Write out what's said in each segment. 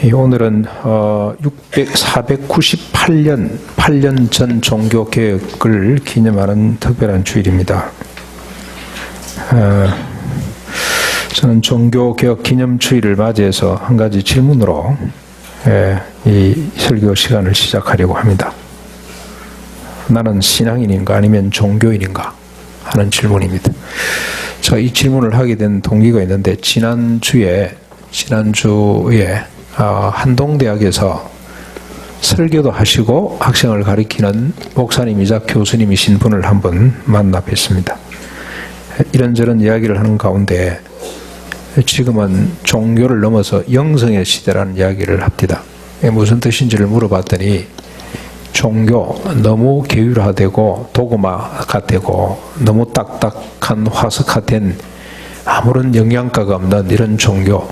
오늘은 498년 8년 전 종교개혁을 기념하는 특별한 주일입니다. 저는 종교개혁 기념주일을 맞이해서 한 가지 질문으로 이 설교 시간을 시작하려고 합니다. 나는 신앙인인가 아니면 종교인인가 하는 질문입니다. 제가 이 질문을 하게 된 동기가 있는데 지난주에 한동대학에서 설교도 하시고 학생을 가리키는 목사님이자 교수님이신 분을 한번 만나 뵀습니다. 이런저런 이야기를 하는 가운데 지금은 종교를 넘어서 영성의 시대라는 이야기를 합니다. 무슨 뜻인지를 물어봤더니 종교 너무 계율화되고 도구마 같고 너무 딱딱한 화석화된 아무런 영양가가 없는 이런 종교,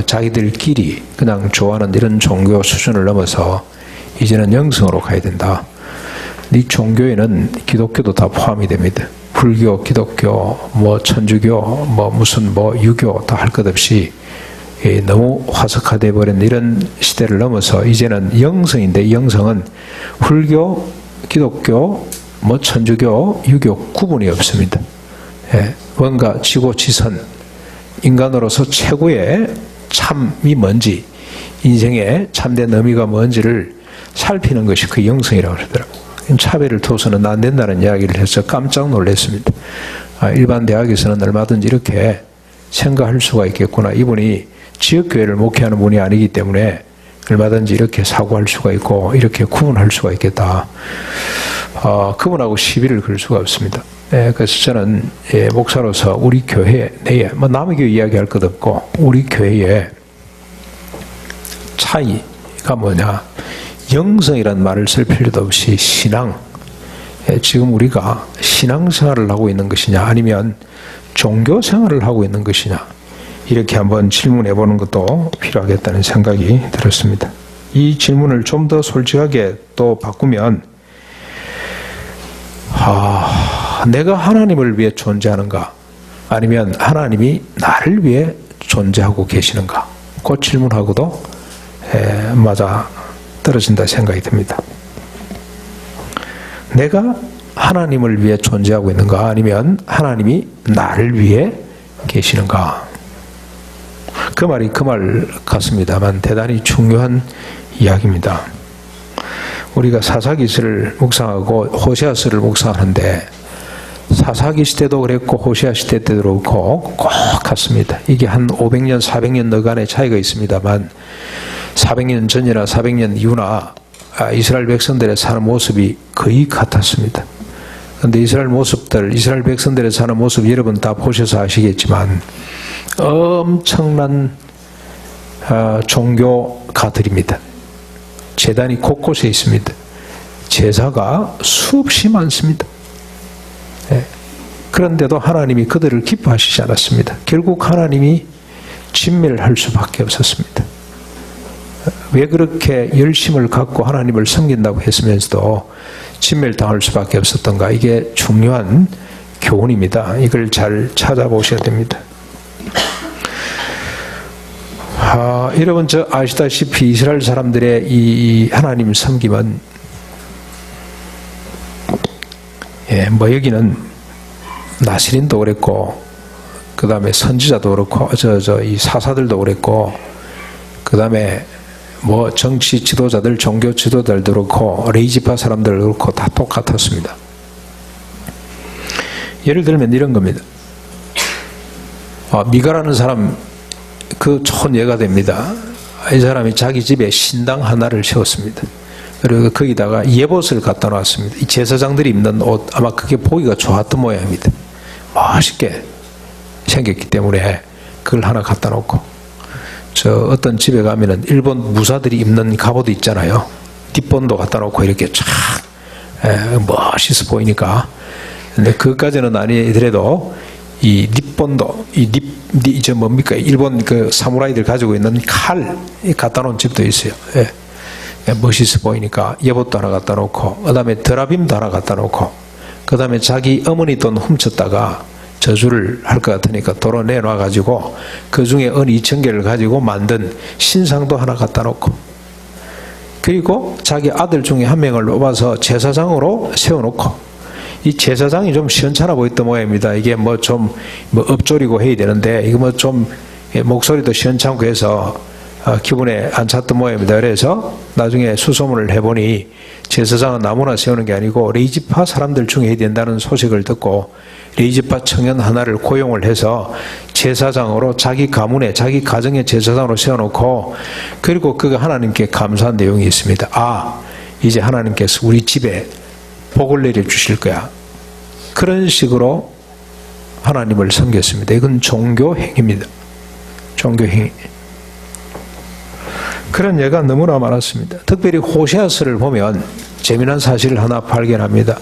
자기들끼리 그냥 좋아하는 이런 종교 수준을 넘어서 이제는 영성으로 가야 된다. 이 종교에는 기독교도 다 포함이 됩니다. 불교, 기독교, 천주교, 유교 다 할 것 없이 너무 화석화되어 버린 이런 시대를 넘어서 이제는 영성인데, 영성은 불교, 기독교, 천주교, 유교 구분이 없습니다. 뭔가 지고지선, 인간으로서 최고의 참이 뭔지, 인생의 참된 의미가 뭔지를 살피는 것이 그 영성이라고 그러더라고요. 차별을 둬서는 안 된다는 이야기를 해서 깜짝 놀랐습니다. 일반 대학에서는 얼마든지 이렇게 생각할 수가 있겠구나. 이분이 지역교회를 목회하는 분이 아니기 때문에 얼마든지 이렇게 사고할 수가 있고 이렇게 구분할 수가 있겠다. 그분하고 시비를 걸 수가 없습니다. 그래서 저는 목사로서 우리 교회 내에 남의 교회 이야기할 것 없고 우리 교회의 차이가 뭐냐, 영성이란 말을 쓸 필요도 없이 신앙, 지금 우리가 신앙생활을 하고 있는 것이냐 아니면 종교생활을 하고 있는 것이냐, 이렇게 한번 질문해 보는 것도 필요하겠다는 생각이 들었습니다. 이 질문을 좀 더 솔직하게 또 바꾸면 내가 하나님을 위해 존재하는가 아니면 하나님이 나를 위해 존재하고 계시는가, 그 질문하고도 맞아 떨어진다 생각이 듭니다. 내가 하나님을 위해 존재하고 있는가 아니면 하나님이 나를 위해 계시는가. 그 말이 그 말 같습니다만 대단히 중요한 이야기입니다. 우리가 사사기서를 묵상하고 호세아서를 묵상하는데 사사기 시대도 그랬고 호세아 시대 때도 그렇고 꼭 같습니다. 이게 한 500년 400년 너간의 차이가 있습니다만 400년 전이나 400년 이후나 이스라엘 백성들의 사는 모습이 거의 같았습니다. 그런데 이스라엘 백성들의 사는 모습 여러분 다 보셔서 아시겠지만 엄청난 종교가들입니다. 제단이 곳곳에 있습니다. 제사가 수없이 많습니다. 그런데도 하나님이 그들을 기뻐하시지 않았습니다. 결국 하나님이 진멸할 수밖에 없었습니다. 왜 그렇게 열심을 갖고 하나님을 섬긴다고 했으면서도 진멸당할 수밖에 없었던가, 이게 중요한 교훈입니다. 이걸 잘 찾아보셔야 됩니다. 여러분 아시다시피 이스라엘 사람들의 이 하나님 섬김은 여기는 나시린도 그랬고 그 다음에 선지자도 그렇고 이 사사들도 그랬고 그 다음에 정치 지도자들, 종교 지도자들도 그렇고 레이지파 사람들도 그렇고 다 똑같았습니다. 예를 들면 이런 겁니다. 미가라는 사람 그 좋은 예가 됩니다. 이 사람이 자기 집에 신당 하나를 세웠습니다. 그리고 거기다가 예봇을 갖다 놨습니다. 이 제사장들이 입는 옷, 아마 그게 보기가 좋았던 모양입니다. 멋있게 생겼기 때문에 그걸 하나 갖다 놓고, 어떤 집에 가면은 일본 무사들이 입는 갑옷도 있잖아요. 뒷본도 갖다 놓고 이렇게 쫙 멋있어 보이니까. 근데 그것까지는 아니더라도 이 뒷본도 일본 그 사무라이들 가지고 있는 칼 갖다 놓은 집도 있어요. 멋있어 보이니까 예봇도 하나 갖다 놓고, 그 다음에 드라빔도 하나 갖다 놓고, 그 다음에 자기 어머니 돈 훔쳤다가 저주를 할 것 같으니까 도로 내놔가지고 그 중에 은 2,000개를 가지고 만든 신상도 하나 갖다 놓고, 그리고 자기 아들 중에 한 명을 뽑아서 제사장으로 세워놓고, 이 제사장이 좀 시원찮아 보였던 모양입니다. 이게 뭐 좀 엎조리고 해야 되는데 이거 뭐 좀 목소리도 시원찮고 해서 기분에 안 찼던 모양입니다. 그래서 나중에 수소문을 해보니 제사장은 아무나 세우는 게 아니고 레이지파 사람들 중에 해야 된다는 소식을 듣고 레이지파 청년 하나를 고용을 해서 제사장으로 자기 가문에, 자기 가정의 제사장으로 세워놓고, 그리고 그가 하나님께 감사한 내용이 있습니다. 아, 이제 하나님께서 우리 집에 복을 내려주실 거야. 그런 식으로 하나님을 섬겼습니다. 이건 종교행위입니다. 종교행위. 그런 예가 너무나 많았습니다. 특별히 호세아서를 보면 재미난 사실을 하나 발견합니다.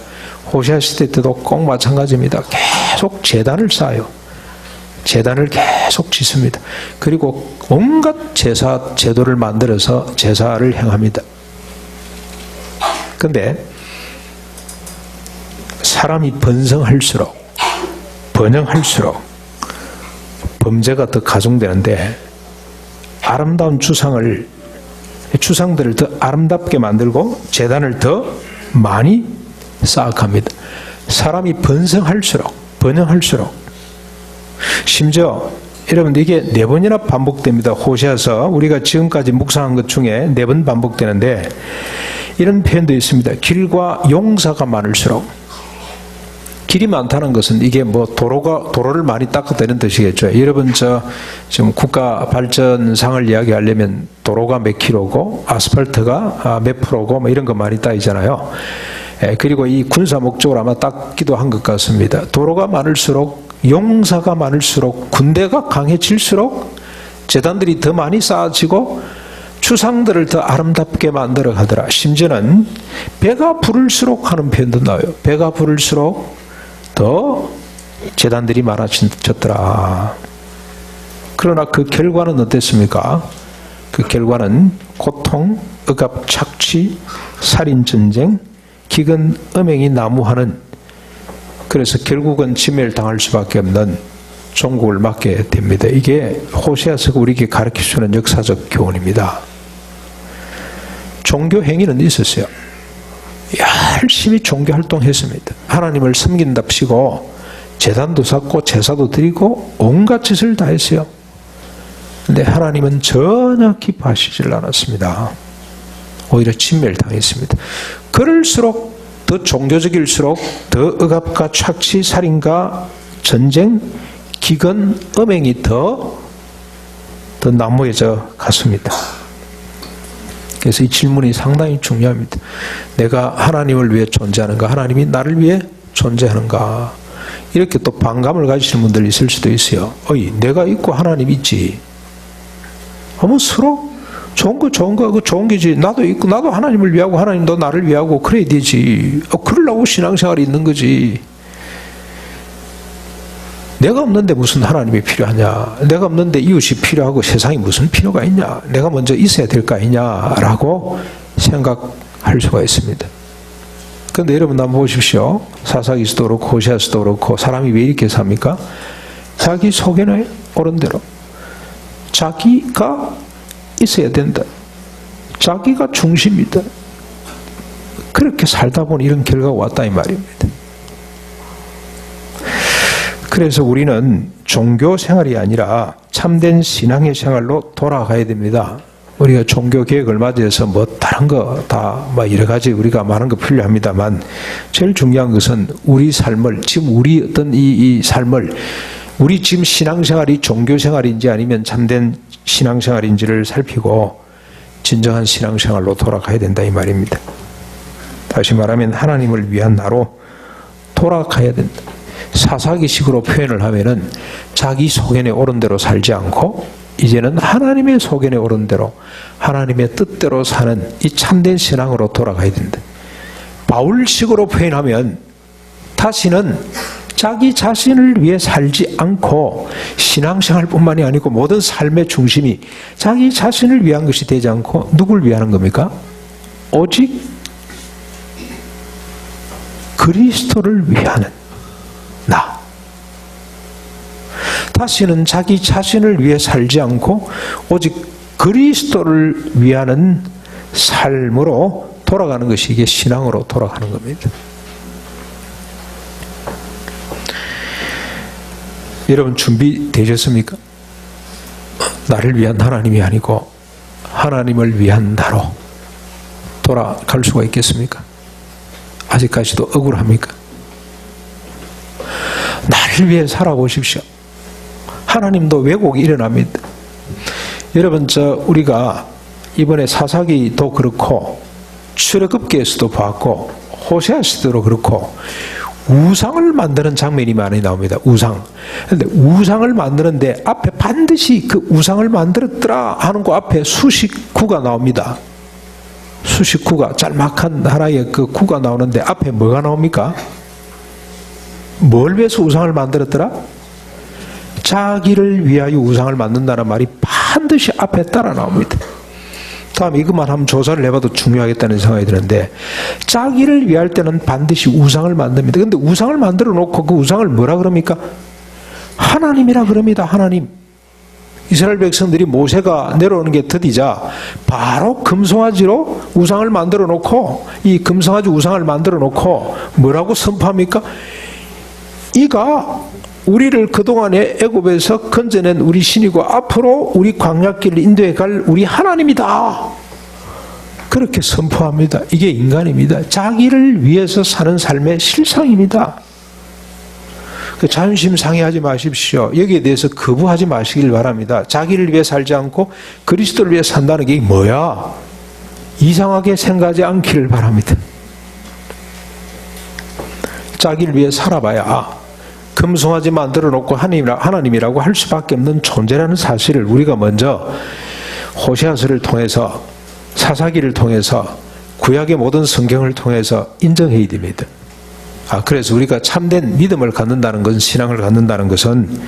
호세아 시대 때도 꼭 마찬가지입니다. 계속 제단을 쌓아요. 제단을 계속 짓습니다. 그리고 온갖 제사 제도를 만들어서 제사를 행합니다. 그런데 사람이 번성할수록 번영할수록 범죄가 더 가중되는데, 아름다운 추상들을 더 아름답게 만들고 제단을 더 많이 쌓아갑니다. 사람이 번성할수록, 번영할수록, 심지어 여러분 이게 4번이나 반복됩니다. 호세아서 우리가 지금까지 묵상한 것 중에 4번 반복되는데, 이런 표현도 있습니다. 길과 용사가 많을수록. 길이 많다는 것은 이게 뭐 도로를 많이 닦았다 이런 뜻이겠죠. 여러분 지금 국가 발전상을 이야기하려면 도로가 몇 킬로고 아스팔트가 몇 프로고 뭐 이런 거 많이 따지잖아요. 그리고 이 군사 목적으로 아마 닦기도 한 것 같습니다. 도로가 많을수록, 용사가 많을수록, 군대가 강해질수록 재단들이 더 많이 쌓아지고 추상들을 더 아름답게 만들어 가더라. 심지어는 배가 부를수록 하는 표현도 나와요. 배가 부를수록 더 재단들이 많아졌더라. 그러나 그 결과는 어땠습니까? 그 결과는 고통, 억압, 착취, 살인전쟁, 기근, 음행이 난무하는, 그래서 결국은 진멸당할 수밖에 없는 종국을 맞게 됩니다. 이게 호세아서가 우리에게 가르쳐주는 역사적 교훈입니다. 종교 행위는 있었어요. 열심히 종교 활동했습니다. 하나님을 섬긴답시고 제단도 쌓고 제사도 드리고 온갖 짓을 다 했어요. 그런데 하나님은 전혀 기뻐하시질 않았습니다. 오히려 진멸당했습니다. 그럴수록 더 종교적일수록 더 억압과 착취, 살인과 전쟁, 기근, 음행이 더 난무해져 갔습니다. 그래서 이 질문이 상당히 중요합니다. 내가 하나님을 위해 존재하는가? 하나님이 나를 위해 존재하는가? 이렇게 또 반감을 가지시는 분들이 있을 수도 있어요. 내가 있고 하나님 있지. 뭐 서로 좋은 거 좋은 게지. 나도 있고 나도 하나님을 위하고 하나님도 나를 위하고 그래야 되지. 그러려고 신앙생활이 있는 거지. 내가 없는데 무슨 하나님이 필요하냐? 내가 없는데 이웃이 필요하고 세상에 무슨 필요가 있냐? 내가 먼저 있어야 될 거 아니냐라고 생각할 수가 있습니다. 그런데 여러분 한번 보십시오. 사사기서도 그렇고 호세아서도 그렇고 사람이 왜 이렇게 삽니까? 자기 속에는 옳은 대로 자기가 있어야 된다. 자기가 중심이다. 그렇게 살다 보니 이런 결과가 왔다 이 말입니다. 그래서 우리는 종교 생활이 아니라 참된 신앙의 생활로 돌아가야 됩니다. 우리가 종교 개혁을 맞이해서 뭐 다른 거 다 뭐 여러 가지 우리가 많은 거 필요합니다만 제일 중요한 것은 우리 삶을 지금 우리 어떤 이 삶을 우리 지금 신앙생활이 종교생활인지 아니면 참된 신앙생활인지를 살피고 진정한 신앙생활로 돌아가야 된다 이 말입니다. 다시 말하면 하나님을 위한 나로 돌아가야 된다. 사사기식으로 표현을 하면은 자기 소견에 옳은 대로 살지 않고 이제는 하나님의 소견에 옳은 대로 하나님의 뜻대로 사는 이 참된 신앙으로 돌아가야 된다. 바울식으로 표현하면 다시는 자기 자신을 위해 살지 않고 신앙생활뿐만이 아니고 모든 삶의 중심이 자기 자신을 위한 것이 되지 않고 누굴 위하는 겁니까? 오직 그리스도를 위하는 나. 다시는 자기 자신을 위해 살지 않고 오직 그리스도를 위하는 삶으로 돌아가는 것이 이게 신앙으로 돌아가는 겁니다. 여러분 준비되셨습니까? 나를 위한 하나님이 아니고 하나님을 위한 나로 돌아갈 수가 있겠습니까? 아직까지도 억울합니까? 나를 위해 살아보십시오. 하나님도 왜곡이 일어납니다. 여러분 우리가 이번에 사사기도 그렇고 출애굽기에서도 봤고 호세아서도 그렇고 우상을 만드는 장면이 많이 나옵니다. 우상. 그런데 우상을 만드는데 앞에 반드시 그 우상을 만들었더라 하는 그 앞에 수식구가 나옵니다. 수식구가 짤막한 하나의 그 구가 나오는데 앞에 뭐가 나옵니까? 뭘 위해서 우상을 만들었더라? 자기를 위하여 우상을 만든다는 말이 반드시 앞에 따라 나옵니다. 다음 이것만 한번 조사를 해봐도 중요하겠다는 생각이 드는데 자기를 위할 때는 반드시 우상을 만듭니다. 그런데 우상을 만들어 놓고 그 우상을 뭐라 그럽니까? 하나님이라 그럽니다. 하나님. 이스라엘 백성들이 모세가 내려오는 게 더디자 바로 금송아지로 우상을 만들어 놓고 이 금송아지 우상을 만들어 놓고 뭐라고 선포합니까? 이가 우리를 그동안에 애굽에서 건져낸 우리 신이고 앞으로 우리 광야길을 인도해 갈 우리 하나님이다. 그렇게 선포합니다. 이게 인간입니다. 자기를 위해서 사는 삶의 실상입니다. 자존심 상해하지 마십시오. 여기에 대해서 거부하지 마시길 바랍니다. 자기를 위해 살지 않고 그리스도를 위해 산다는 게 뭐야? 이상하게 생각하지 않기를 바랍니다. 자기를 위해 살아봐야 금송아지 만들어 놓고 하나님이라고 할 수밖에 없는 존재라는 사실을 우리가 먼저 호세아서를 통해서 사사기를 통해서 구약의 모든 성경을 통해서 인정해야 됩니다. 그래서 우리가 참된 믿음을 갖는다는 것은 신앙을 갖는다는 것은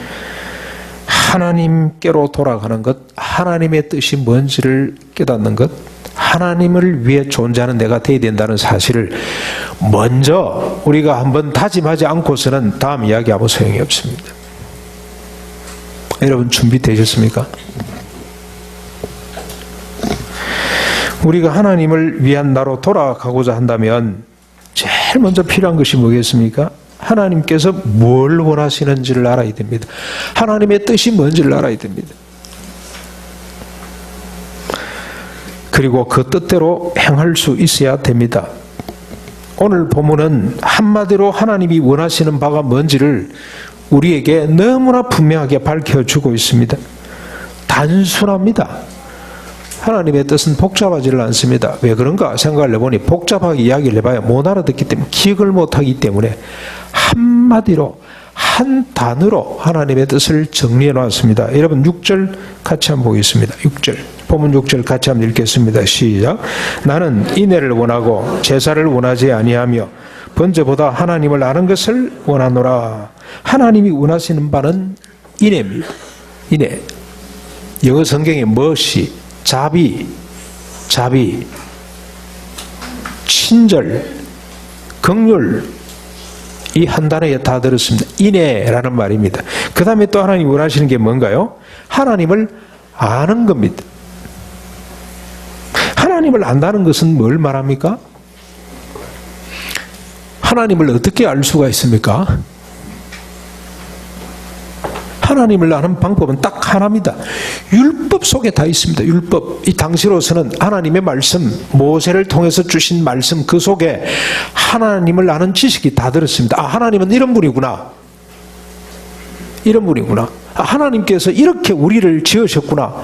하나님께로 돌아가는 것, 하나님의 뜻이 뭔지를 깨닫는 것, 하나님을 위해 존재하는 내가 되어야 된다는 사실을 먼저 우리가 한번 다짐하지 않고서는 다음 이야기 아무 소용이 없습니다. 여러분 준비되셨습니까? 우리가 하나님을 위한 나로 돌아가고자 한다면 제일 먼저 필요한 것이 뭐겠습니까? 하나님께서 뭘 원하시는지를 알아야 됩니다. 하나님의 뜻이 뭔지를 알아야 됩니다. 그리고 그 뜻대로 행할 수 있어야 됩니다. 오늘 본문은 한마디로 하나님이 원하시는 바가 뭔지를 우리에게 너무나 분명하게 밝혀주고 있습니다. 단순합니다. 하나님의 뜻은 복잡하지를 않습니다. 왜 그런가 생각을 해보니 복잡하게 이야기를 해봐야 못 알아듣기 때문에 기억을 못하기 때문에 한마디로 한 단어로 하나님의 뜻을 정리해 놨습니다. 여러분 6절 같이 한번 보겠습니다. 6절 본문 6절 같이 한번 읽겠습니다. 시작. 나는 인애를 원하고 제사를 원하지 아니하며 번제보다 하나님을 아는 것을 원하노라. 하나님이 원하시는 바는 인애입니다. 인애. 영어 성경에 mercy, 자비, 친절, 긍휼 이 한 단어에 다 들었습니다. 인애라는 말입니다. 그 다음에 또 하나님이 원하시는 게 뭔가요? 하나님을 아는 겁니다. 하나님을 안다는 것은 뭘 말합니까? 하나님을 어떻게 알 수가 있습니까? 하나님을 아는 방법은 딱 하나입니다. 율법 속에 다 있습니다. 율법. 이 당시로서는 하나님의 말씀, 모세를 통해서 주신 말씀 그 속에 하나님을 아는 지식이 다 들었습니다. 하나님은 이런 분이구나. 이런 분이구나. 하나님께서 이렇게 우리를 지으셨구나.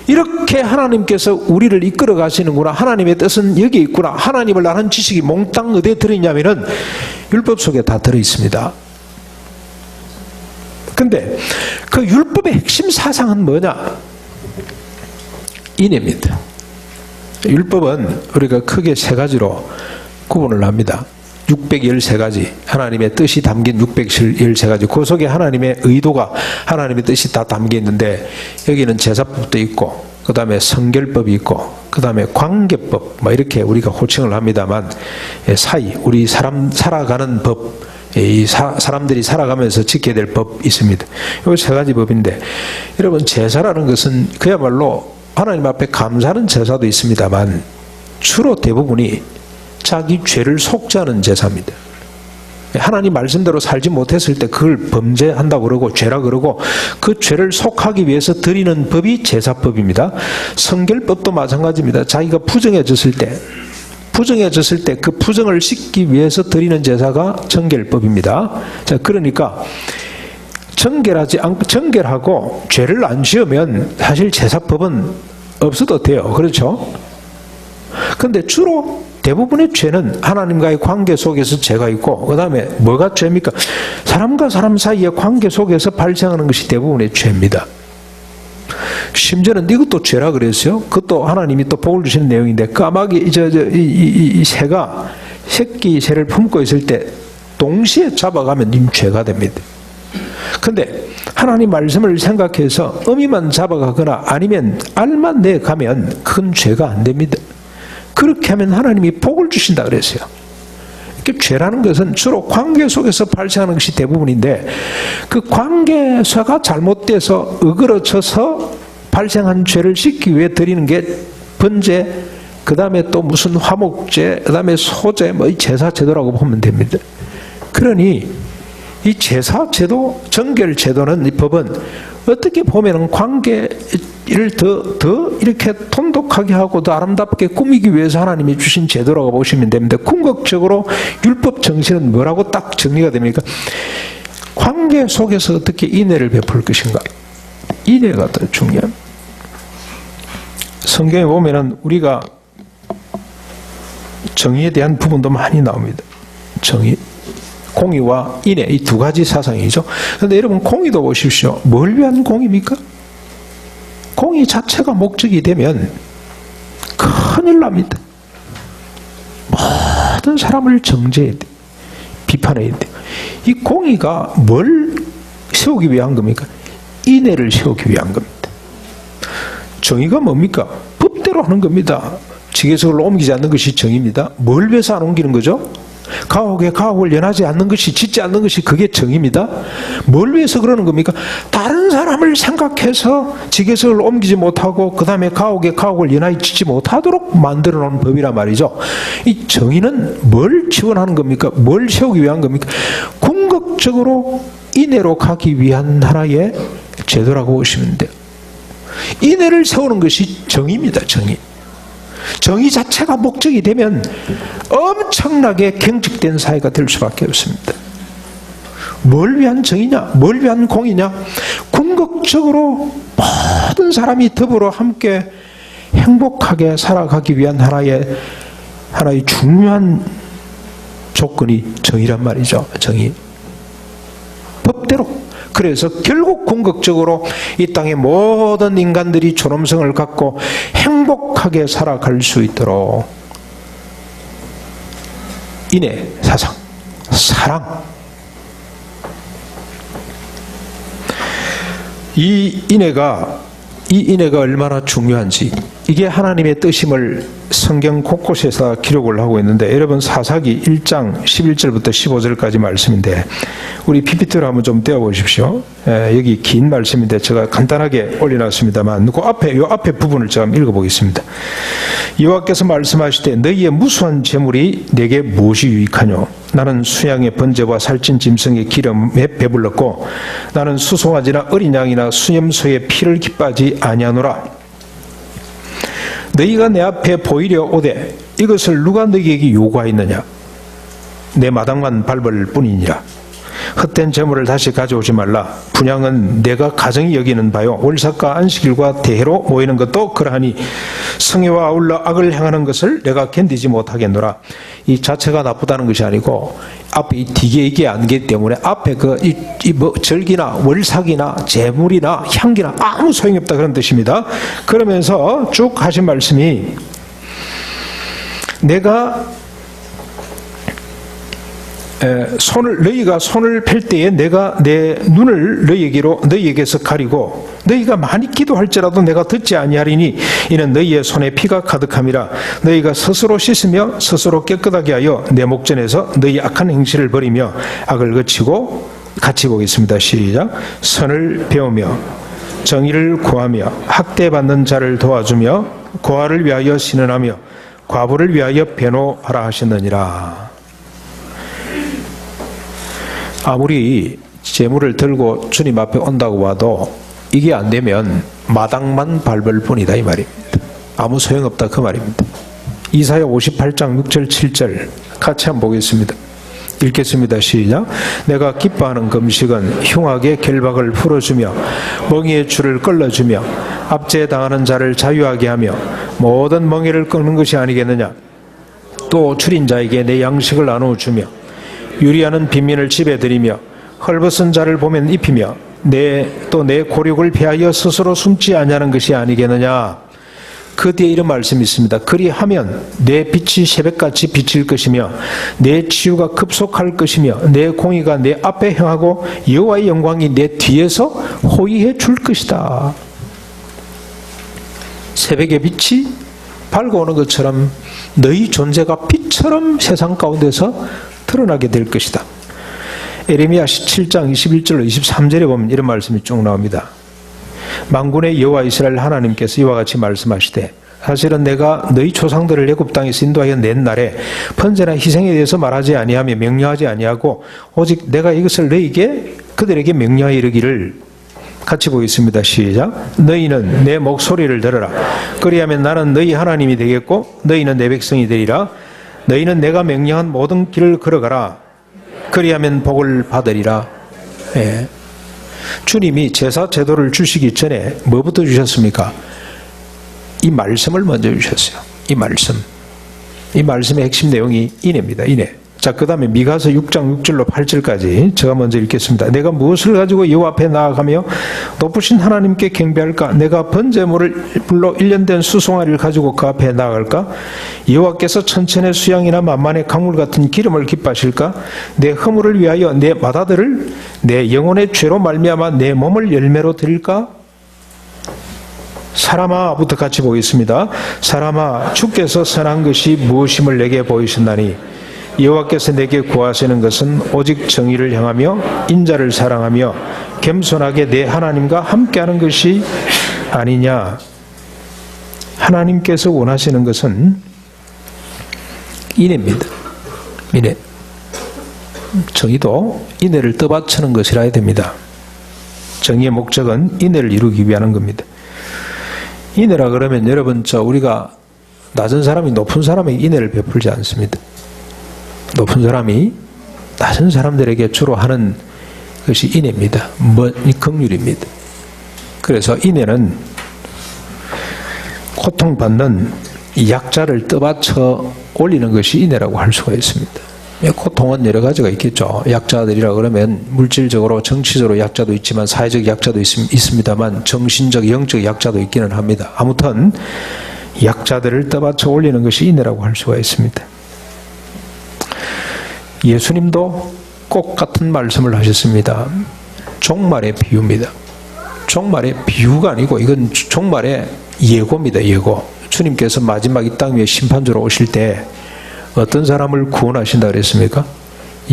이렇게 하나님께서 우리를 이끌어 가시는구나. 하나님의 뜻은 여기 있구나. 하나님을 아는 지식이 몽땅 어디에 들어있냐면은 율법 속에 다 들어있습니다. 근데 그 율법의 핵심 사상은 뭐냐? 인애입니다. 율법은 우리가 크게 세 가지로 구분을 합니다. 613가지 하나님의 뜻이 담긴 613가지 그 속에 하나님의 의도가 하나님의 뜻이 다 담겨 있는데 여기는 제사법도 있고 그 다음에 성결법이 있고 그 다음에 관계법 이렇게 우리가 호칭을 합니다만 사이 우리 사람 살아가는 법 이 사람들이 살아가면서 지켜야 될 법이 있습니다. 이 세 가지 법인데, 여러분 제사라는 것은 그야말로 하나님 앞에 감사하는 제사도 있습니다만 주로 대부분이 자기 죄를 속죄하는 제사입니다. 하나님 말씀대로 살지 못했을 때 그걸 범죄한다고 그러고 죄라 그러고, 그 죄를 속하기 위해서 드리는 법이 제사법입니다. 성결법도 마찬가지입니다. 자기가 부정해졌을 때 그 부정을 씻기 위해서 드리는 제사가 정결법입니다. 자, 그러니까 정결하고 죄를 안 지으면 사실 제사법은 없어도 돼요. 그렇죠? 근데 주로 대부분의 죄는 하나님과의 관계 속에서 죄가 있고, 그 다음에 뭐가 죄입니까? 사람과 사람 사이의 관계 속에서 발생하는 것이 대부분의 죄입니다. 심지어는 이것도 죄라 그랬어요. 그것도 하나님이 또 복을 주시는 내용인데, 까마귀 이 새가 새끼 새를 품고 있을 때 동시에 잡아가면 님 죄가 됩니다. 근데 하나님 말씀을 생각해서 어미만 잡아가거나 아니면 알만 내가면 그건 죄가 안 됩니다. 그렇게 하면 하나님이 복을 주신다 그랬어요. 죄라는 것은 주로 관계 속에서 발생하는 것이 대부분인데, 그 관계사가 잘못돼서 어그러져서 발생한 죄를 씻기 위해 드리는 게 번제, 그 다음에 또 무슨 화목제, 그 다음에 소제, 제사제도라고 보면 됩니다. 그러니 이 제사제도, 정결제도는, 이 법은 어떻게 보면 관계를 더 이렇게 돈독하게 하고 더 아름답게 꾸미기 위해서 하나님이 주신 제도라고 보시면 됩니다. 궁극적으로 율법 정신은 뭐라고 딱 정리가 됩니까? 관계 속에서 어떻게 인애를 베풀 것인가. 인애가 더 중요합니다. 성경에 보면은 우리가 정의에 대한 부분도 많이 나옵니다. 정의. 공의와 인애, 이 두 가지 사상이죠. 그런데 여러분, 공의도 보십시오. 뭘 위한 공의입니까? 공의 자체가 목적이 되면 큰일 납니다. 모든 사람을 정죄해야 돼. 비판해야 돼. 이 공의가 뭘 세우기 위한 겁니까? 인애를 세우기 위한 겁니다. 정의가 뭡니까? 법대로 하는 겁니다. 지게석을 옮기지 않는 것이 정의입니다. 뭘 위해서 안 옮기는 거죠? 가옥에 가옥을 연하지 않는 것이, 짓지 않는 것이 그게 정의입니다. 뭘 위해서 그러는 겁니까? 다른 사람을 생각해서 지게석을 옮기지 못하고 그 다음에 가옥에 가옥을 연하게 짓지 못하도록 만들어 놓은 법이란 말이죠. 이 정의는 뭘 지원하는 겁니까? 뭘 세우기 위한 겁니까? 궁극적으로 인애로 가기 위한 하나의 제도라고 보시면 돼요. 인애를 세우는 것이 정의입니다. 정의. 정의 자체가 목적이 되면 엄청나게 경직된 사회가 될 수밖에 없습니다. 뭘 위한 정의냐? 뭘 위한 공의냐? 궁극적으로 모든 사람이 더불어 함께 행복하게 살아가기 위한 하나의 중요한 조건이 정의란 말이죠. 정의. 법대로. 그래서 결국 궁극적으로 이 땅의 모든 인간들이 존엄성을 갖고 행복하게 살아갈 수 있도록 인애, 사상, 사랑, 이 인애가 얼마나 중요한지, 이게 하나님의 뜻임을 성경 곳곳에서 기록을 하고 있는데, 여러분 사사기 1장 11절부터 15절까지 말씀인데, 우리 PPT로 한번 좀 떼어보십시오. 여기 긴 말씀인데 제가 간단하게 올려놨습니다만, 요 앞에 부분을 제가 읽어보겠습니다. 여호와께서 말씀하시되 너희의 무수한 재물이 내게 무엇이 유익하뇨? 나는 수양의 번제와 살찐 짐승의 기름에 배불렀고 나는 수송아지나 어린 양이나 수염소의 피를 기뻐하지 아니하노라. 너희가 내 앞에 보이려 오되 이것을 누가 너희에게 요구하였느냐? 내 마당만 밟을 뿐이니라. 헛된 재물을 다시 가져오지 말라. 분향은 내가 가정이 여기는 바요. 월삭과 안식일과 대회로 모이는 것도 그러하니 성회와 아울러 악을 행하는 것을 내가 견디지 못하겠노라. 이 자체가 나쁘다는 것이 아니고 앞에 이 뒤에 이게 아니기 때문에 앞에 뭐 절기나 월삭이나 재물이나 향기나 아무 소용이 없다 그런 뜻입니다. 그러면서 쭉 하신 말씀이 내가 너희가 손을 펼 때에 내가 내 눈을 너희에게서 가리고 너희가 많이 기도할지라도 내가 듣지 아니하리니 이는 너희의 손에 피가 가득함이라. 너희가 스스로 씻으며 스스로 깨끗하게 하여 내 목전에서 너희 악한 행실을 버리며 악을 그치고, 같이 보겠습니다. 시작. 선을 배우며 정의를 구하며 학대받는 자를 도와주며 고아를 위하여 신원하며 과부를 위하여 변호하라 하셨느니라. 아무리 재물을 들고 주님 앞에 온다고 봐도 이게 안 되면 마당만 밟을 뿐이다 이 말입니다. 아무 소용없다 그 말입니다. 이사야 58장 6절 7절 같이 한번 보겠습니다. 읽겠습니다. 시작. 내가 기뻐하는 금식은 흉악의 결박을 풀어주며 멍에의 줄을 끌어주며 압제당하는 자를 자유하게 하며 모든 멍에를 끊는 것이 아니겠느냐. 또 줄인 자에게 내 양식을 나누어 주며 유리하는 빈민을 집에 들이며 헐벗은 자를 보면 입히며 또 내 고륙을 피하여 스스로 숨지 아니하는 것이 아니겠느냐. 그 뒤에 이런 말씀이 있습니다. 그리하면 내 빛이 새벽같이 비칠 것이며 내 치유가 급속할 것이며 내 공의가 내 앞에 행하고 여호와의 영광이 내 뒤에서 호위해 줄 것이다. 새벽의 빛이 밝아오는 것처럼 너희 존재가 빛처럼 세상 가운데서 드러나게 될 것이다. 에레미야 17장 21절로 23절에 보면 이런 말씀이 쭉 나옵니다. 만군의 여호와 이스라엘 하나님께서 이와 같이 말씀하시되 사실은 내가 너희 조상들을 애굽 땅에서 인도하여 낸 날에 번제나 희생에 대해서 말하지 아니하며 명령하지 아니하고 오직 내가 이것을 그들에게 명령하여 이르기를. 같이 보겠습니다. 시작. 너희는 내 목소리를 들으라. 그리하면 나는 너희 하나님이 되겠고 너희는 내 백성이 되리라. 너희는 내가 명령한 모든 길을 걸어가라. 그리하면 복을 받으리라. 예. 주님이 제사 제도를 주시기 전에 뭐부터 주셨습니까? 이 말씀을 먼저 주셨어요. 이 말씀의 핵심 내용이 인해입니다. 인해. 자, 그 다음에 미가서 6장 6절로 8절까지 제가 먼저 읽겠습니다. 내가 무엇을 가지고 여호와 앞에 나아가며 높으신 하나님께 경배할까? 내가 번제물로 1년 된 수송아리를 가지고 그 앞에 나아갈까? 여호와께서 천천의 수양이나 만만의 강물 같은 기름을 기뻐하실까? 내 허물을 위하여 내 마다들을 내 영혼의 죄로 말미암아 내 몸을 열매로 드릴까? 사람아부터 같이 보겠습니다. 사람아, 주께서 선한 것이 무엇임을 내게 보이셨나니 여호와께서 내게 구하시는 것은 오직 정의를 향하며 인자를 사랑하며 겸손하게 내 하나님과 함께하는 것이 아니냐. 하나님께서 원하시는 것은 인해입니다. 인해. 정의도 인해를 떠받치는 것이라 해야 됩니다. 정의의 목적은 인해를 이루기 위한 겁니다. 인해라 그러면 여러분 우리가 낮은 사람이 높은 사람에게 인해를 베풀지 않습니다. 높은 사람이 낮은 사람들에게 주로 하는 것이 인해입니다. 긍휼입니다. 그래서 인해는 고통받는 약자를 떠받쳐 올리는 것이 인해라고 할 수가 있습니다. 고통은 여러 가지가 있겠죠. 약자들이라 그러면 물질적으로 정치적으로 약자도 있지만 사회적 약자도 있습니다만 정신적 영적 약자도 있기는 합니다. 아무튼 약자들을 떠받쳐 올리는 것이 인해라고 할 수가 있습니다. 예수님도 꼭 같은 말씀을 하셨습니다. 종말의 비유입니다. 종말의 비유가 아니고 이건 종말의 예고입니다. 예고. 주님께서 마지막 이 땅 위에 심판주로 오실 때 어떤 사람을 구원하신다 그랬습니까?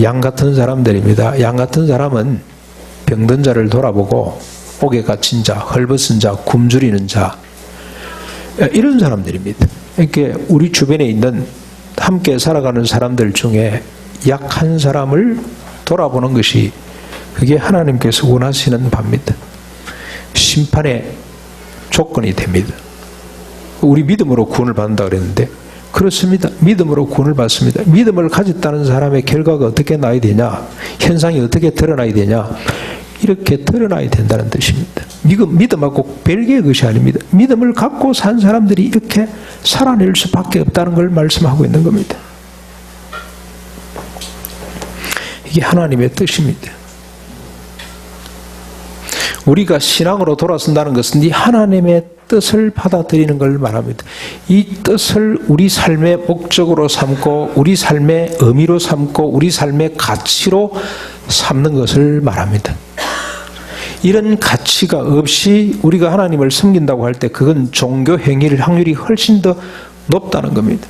양 같은 사람들입니다. 양 같은 사람은 병든 자를 돌아보고 옥에 갇힌 자, 헐벗은 자, 굶주리는 자, 이런 사람들입니다. 이렇게 우리 주변에 있는 함께 살아가는 사람들 중에 약한 사람을 돌아보는 것이 그게 하나님께서 원하시는 바입니다. 심판의 조건이 됩니다. 우리 믿음으로 구원을 받는다 그랬는데 그렇습니다. 믿음으로 구원을 받습니다. 믿음을 가졌다는 사람의 결과가 어떻게 나야 되냐? 현상이 어떻게 드러나야 되냐? 이렇게 드러나야 된다는 뜻입니다. 믿음하고 별개의 것이 아닙니다. 믿음을 갖고 산 사람들이 이렇게 살아낼 수밖에 없다는 걸 말씀하고 있는 겁니다. 이게 하나님의 뜻입니다. 우리가 신앙으로 돌아선다는 것은 이 하나님의 뜻을 받아들이는 걸 말합니다. 이 뜻을 우리 삶의 목적으로 삼고 우리 삶의 의미로 삼고 우리 삶의 가치로 삼는 것을 말합니다. 이런 가치가 없이 우리가 하나님을 섬긴다고 할 때 그건 종교 행위일 확률이 훨씬 더 높다는 겁니다.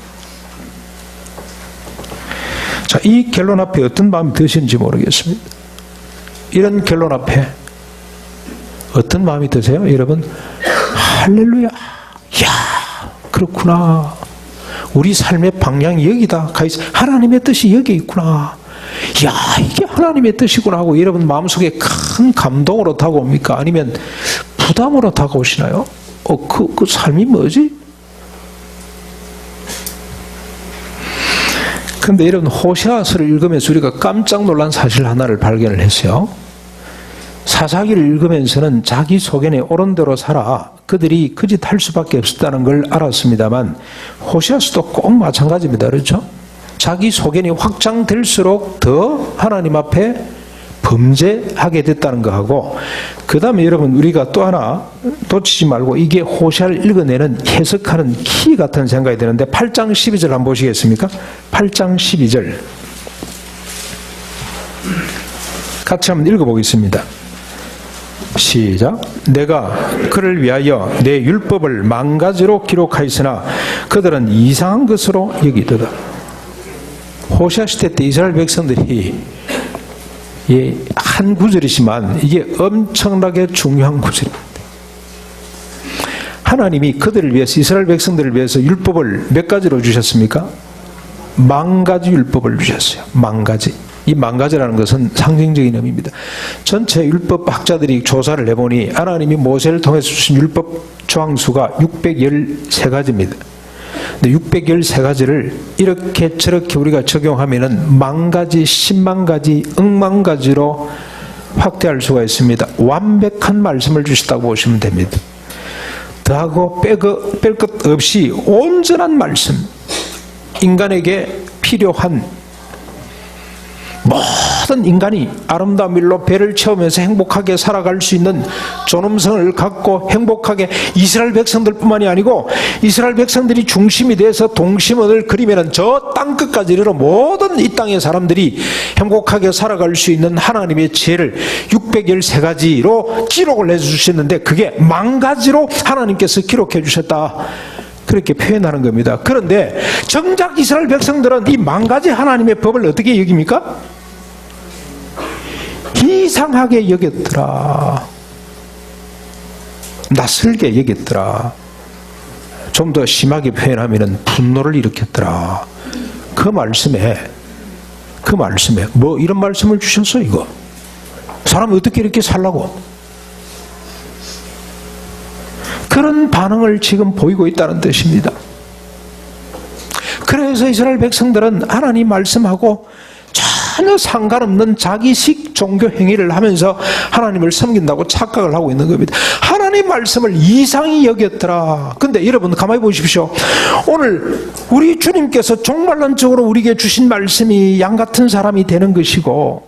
자, 이 결론 앞에 어떤 마음이 드시는지 모르겠습니다. 이런 결론 앞에 어떤 마음이 드세요? 여러분, 할렐루야, 야, 그렇구나. 우리 삶의 방향이 여기다 가 있어. 하나님의 뜻이 여기 있구나. 야, 이게 하나님의 뜻이구나 하고 여러분 마음속에 큰 감동으로 다가옵니까? 아니면 부담으로 다가오시나요? 그 삶이 뭐지? 그런데 여러분, 호세아서를 읽으면서 우리가 깜짝 놀란 사실 하나를 발견을 했어요. 사사기를 읽으면서는 자기 소견에 옳은 대로 살아 그들이 그 짓 할 수밖에 없었다는 걸 알았습니다만 호세아서도 꼭 마찬가지입니다. 그렇죠? 자기 소견이 확장될수록 더 하나님 앞에 범죄하게 됐다는 거하고, 그 다음에 여러분 우리가 또 하나 놓치지 말고 이게 호세아를 읽어내는 해석하는 키 같은 생각이 드는데 8장 12절 한번 보시겠습니까? 8장 12절 같이 한번 읽어보겠습니다. 시작. 내가 그를 위하여 내 율법을 만가지로 기록하였으나 그들은 이상한 것으로 여기도다. 호세아 시대 때 이스라엘 백성들이 한 구절이지만 이게 엄청나게 중요한 구절입니다. 하나님이 그들을 위해서, 이스라엘 백성들을 위해서 율법을 몇 가지로 주셨습니까? 10,000가지 율법을 주셨어요. 10,000가지. 이 10,000가지라는 것은 상징적인 의미입니다. 전체 율법 학자들이 조사를 해보니 하나님이 모세를 통해서 주신 율법 조항수가 613가지입니다. 근데 613가지를 이렇게 저렇게 우리가 적용하면은 10,000가지, 100,000가지, 10,000가지로 확대할 수가 있습니다. 완벽한 말씀을 주셨다고 보시면 됩니다. 더하고 뺄 것 없이 온전한 말씀, 인간에게 필요한 모든 인간이 아름다운 일로 배를 채우면서 행복하게 살아갈 수 있는 존엄성을 갖고 행복하게, 이스라엘 백성들뿐만이 아니고 이스라엘 백성들이 중심이 돼서 동심원을 그리면 저 땅끝까지 이르러 모든 이 땅의 사람들이 행복하게 살아갈 수 있는 하나님의 지혜를 613가지로 기록을 해주셨는데 그게 10,000가지로 하나님께서 기록해 주셨다, 그렇게 표현하는 겁니다. 그런데 정작 이스라엘 백성들은 이 10,000가지 하나님의 법을 어떻게 여깁니까? 이상하게 여겼더라. 낯설게 여겼더라. 좀 더 심하게 표현하면 분노를 일으켰더라. 그 말씀에 뭐 이런 말씀을 주셨어. 이거 사람 어떻게 이렇게 살라고, 그런 반응을 지금 보이고 있다는 뜻입니다. 그래서 이스라엘 백성들은 하나님 말씀하고 전혀 상관없는 자기식 종교 행위를 하면서 하나님을 섬긴다고 착각을 하고 있는 겁니다. 하나님 말씀을 이상히 여겼더라. 근데 여러분 가만히 보십시오. 오늘 우리 주님께서 종말론적으로 우리에게 주신 말씀이 양 같은 사람이 되는 것이고,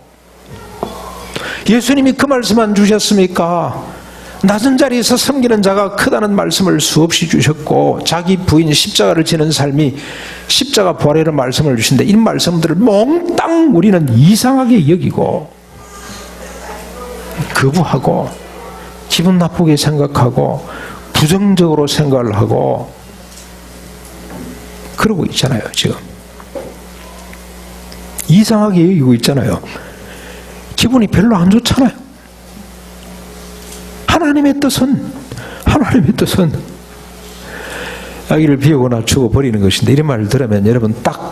예수님이 그 말씀 안 주셨습니까? 낮은 자리에서 섬기는 자가 크다는 말씀을 수없이 주셨고, 자기 부인 십자가를 지는 삶이 십자가 부활이라는 말씀을 주신데, 이 말씀들을 몽땅 우리는 이상하게 여기고 거부하고 기분 나쁘게 생각하고 부정적으로 생각을 하고 그러고 있잖아요. 지금 이상하게 여기고 있잖아요. 기분이 별로 안 좋잖아요. 하나님의 뜻은 아기를 비우거나 죽어버리는 것인데, 이런 말을 들으면 여러분 딱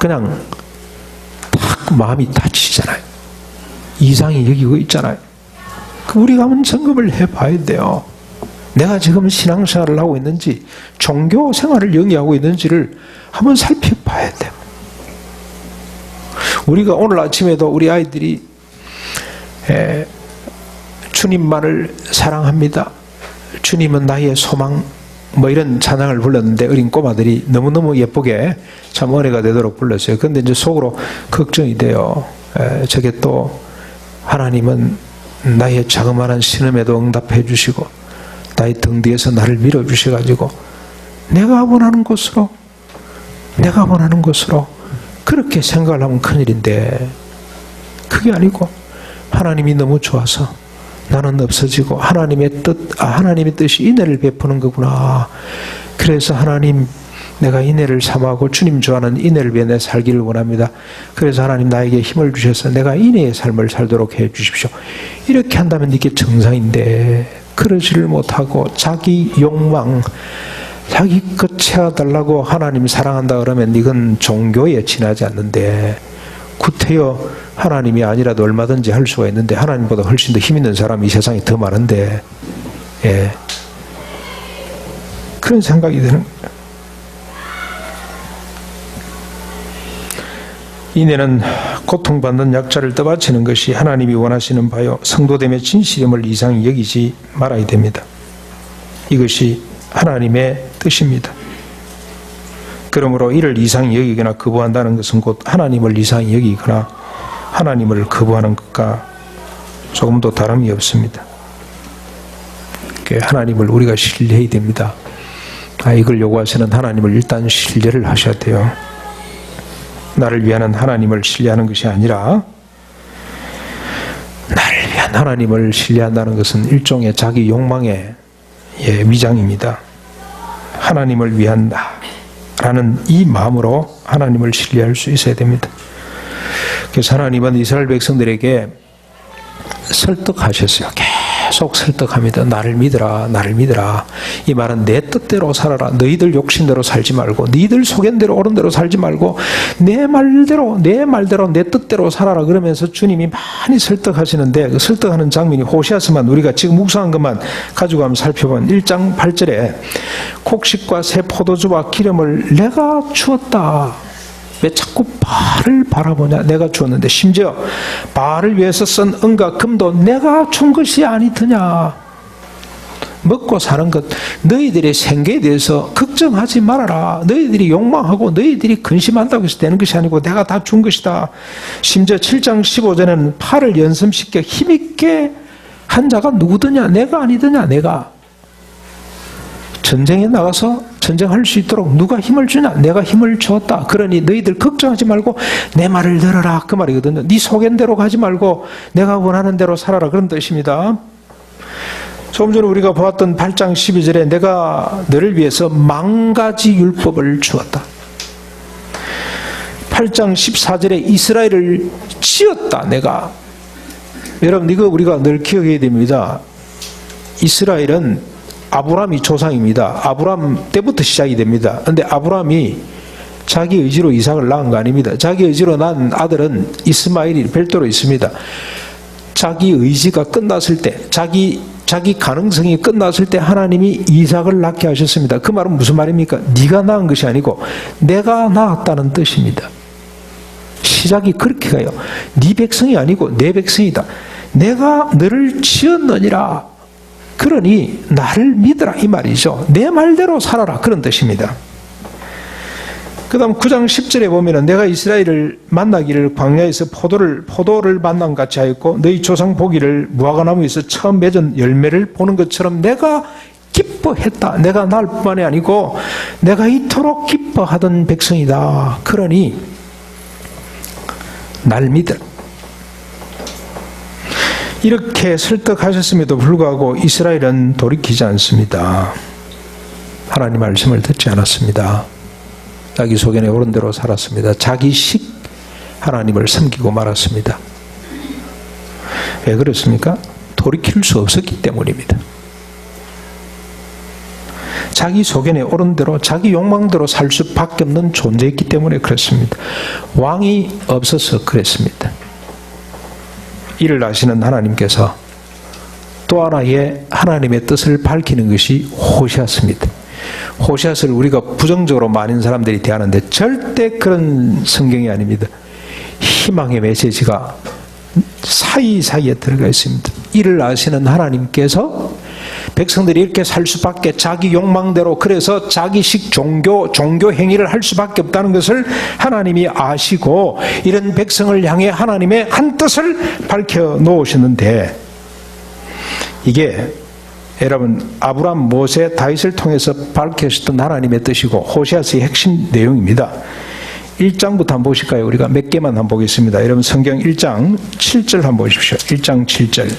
마음이 다치잖아요. 이상히 여기고 있잖아요. 우리가 한번 점검을 해봐야 돼요. 내가 지금 신앙생활을 하고 있는지, 종교 생활을 영위하고 있는지를 한번 살펴봐야 돼요. 우리가 오늘 아침에도 우리 아이들이 주님만을 사랑합니다, 주님은 나의 소망, 뭐 이런 찬양을 불렀는데 어린 꼬마들이 너무너무 예쁘게 참 은혜가 되도록 불렀어요. 그런데 이제 속으로 걱정이 돼요. 저게 또 하나님은 나의 자그마한 신음에도 응답해 주시고 나의 등 뒤에서 나를 밀어주셔가지고 내가 원하는 곳으로 그렇게 생각을 하면 큰일인데, 그게 아니고 하나님이 너무 좋아서 나는 없어지고 하나님의 뜻이 인애를 베푸는 거구나. 그래서 하나님, 내가 인애를 삼하고 주님 좋아하는 인애를 위해 내 살기를 원합니다. 그래서 하나님 나에게 힘을 주셔서 내가 인애의 삶을 살도록 해 주십시오. 이렇게 한다면 이게 정상인데 그러지를 못하고 자기 욕망, 자기 것 채워달라고 하나님 사랑한다 그러면 이건 종교에 지나지 않는데, 구태여 하나님이 아니라도 얼마든지 할 수가 있는데 하나님보다 훨씬 더 힘 있는 사람이 이 세상에 더 많은데, 예, 그런 생각이 드는 거예요. 인애는 고통받는 약자를 떠받치는 것이 하나님이 원하시는 바요, 성도됨의 진실임을 이상히 여기지 말아야 됩니다. 이것이 하나님의 뜻입니다. 그러므로 이를 이상히 여기거나 거부한다는 것은 곧 하나님을 이상히 여기거나 하나님을 거부하는 것과 조금도 다름이 없습니다. 하나님을 우리가 신뢰해야 됩니다. 이걸 요구하시는 하나님을 일단 신뢰를 하셔야 돼요. 나를 위한 하나님을 신뢰하는 것이 아니라, 나를 위한 하나님을 신뢰한다는 것은 일종의 자기 욕망의 위장입니다. 하나님을 위한 나라는 이 마음으로 하나님을 신뢰할 수 있어야 됩니다. 그래서 하나님은 이스라엘 백성들에게 설득하셨어요. 계속 설득합니다. 나를 믿으라, 나를 믿으라. 이 말은 내 뜻대로 살아라. 너희들 욕심대로 살지 말고, 너희들 속엔대로 옳은대로 살지 말고 내 말대로 내 뜻대로 살아라. 그러면서 주님이 많이 설득하시는데, 그 설득하는 장면이 호시아서만 우리가 지금 묵상한 것만 가지고 한번 살펴보면 1장 8절에 곡식과 새 포도주와 기름을 내가 주었다. 왜 자꾸 바알을 바라보냐? 내가 주었는데, 심지어 바알을 위해서 쓴 은과 금도 내가 준 것이 아니더냐? 먹고 사는 것, 너희들의 생계에 대해서 걱정하지 말아라. 너희들이 욕망하고 너희들이 근심한다고 해서 되는 것이 아니고 내가 다 준 것이다. 심지어 7장 15절에는 팔을 연sem시켜 힘있게 한 자가 누구더냐? 내가 아니더냐? 내가. 전쟁에 나가서 전쟁할 수 있도록 누가 힘을 주냐? 내가 힘을 주었다. 그러니 너희들 걱정하지 말고 내 말을 들어라. 그 말이거든요. 네 속엔대로 가지 말고 내가 원하는 대로 살아라. 그런 뜻입니다. 조금 전에 우리가 보았던 8장 12절에 내가 너를 위해서 10,000가지 율법을 주었다. 8장 14절에 이스라엘을 지었다. 내가. 여러분, 이거 우리가 늘 기억해야 됩니다. 이스라엘은 아브라함이 조상입니다. 아브라함 때부터 시작이 됩니다. 그런데 아브라함이 자기 의지로 이삭을 낳은 거 아닙니다. 자기 의지로 낳은 아들은 이스마엘이 별도로 있습니다. 자기 의지가 끝났을 때, 자기 가능성이 끝났을 때 하나님이 이삭을 낳게 하셨습니다. 그 말은 무슨 말입니까? 네가 낳은 것이 아니고 내가 낳았다는 뜻입니다. 시작이 그렇게 가요. 네 백성이 아니고 내 백성이다. 내가 너를 지었느니라. 그러니 나를 믿으라, 이 말이죠. 내 말대로 살아라, 그런 뜻입니다. 그 다음 9장 10절에 보면 내가 이스라엘을 만나기를 광야에서 포도를 만난 같이 하였고 너희 조상 보기를 무화과나무에서 처음 맺은 열매를 보는 것처럼 내가 기뻐했다. 내가 날 뿐만이 아니고 내가 이토록 기뻐하던 백성이다. 그러니 날 믿으라. 이렇게 설득하셨음에도 불구하고 이스라엘은 돌이키지 않습니다. 하나님 말씀을 듣지 않았습니다. 자기 속에 옳은 대로 살았습니다. 자기식 하나님을 섬기고 말았습니다. 왜 그렇습니까? 돌이킬 수 없었기 때문입니다. 자기 속에 옳은 대로 자기 욕망대로 살 수밖에 없는 존재였기 때문에 그렇습니다. 왕이 없어서 그랬습니다. 이를 아시는 하나님께서 또 하나의 하나님의 뜻을 밝히는 것이 호시아스입니다. 호시아스를 우리가 부정적으로 많은 사람들이 대하는데 절대 그런 성경이 아닙니다. 희망의 메시지가 사이사이에 들어가 있습니다. 이를 아시는 하나님께서 백성들이 이렇게 살 수밖에, 자기 욕망대로, 그래서 자기식 종교 행위를 할 수밖에 없다는 것을 하나님이 아시고 이런 백성을 향해 하나님의 한 뜻을 밝혀 놓으셨는데, 이게 여러분 아브라함, 모세, 다윗을 통해서 밝혀졌던 하나님의 뜻이고 호시아스의 핵심 내용입니다. 1장부터 한번 보실까요? 우리가 몇 개만 한번 보겠습니다. 여러분 성경 1장 7절 한번 보십시오. 1장 7절.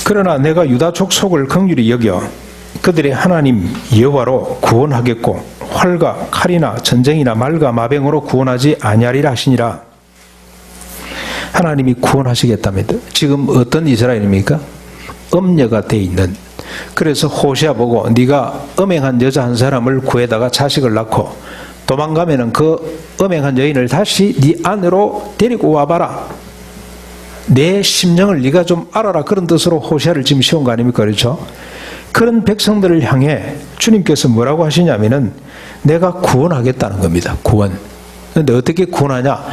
그러나 내가 유다 족속을 긍휼히 여겨 그들의 하나님 여호와로 구원하겠고 활과 칼이나 전쟁이나 말과 마병으로 구원하지 아니하리라 하시니라. 하나님이 구원하시겠답니다. 지금 어떤 이스라엘입니까? 음녀가 돼 있는. 그래서 호시아 보고 네가 음행한 여자 한 사람을 구해다가 자식을 낳고 도망가면은 그 음행한 여인을 다시 네 안으로 데리고 와봐라. 내 심령을 네가 좀 알아라. 그런 뜻으로 호시아를 지금 씌운 거 아닙니까? 그렇죠? 그런 백성들을 향해 주님께서 뭐라고 하시냐면은 내가 구원하겠다는 겁니다. 구원. 그런데 어떻게 구원하냐?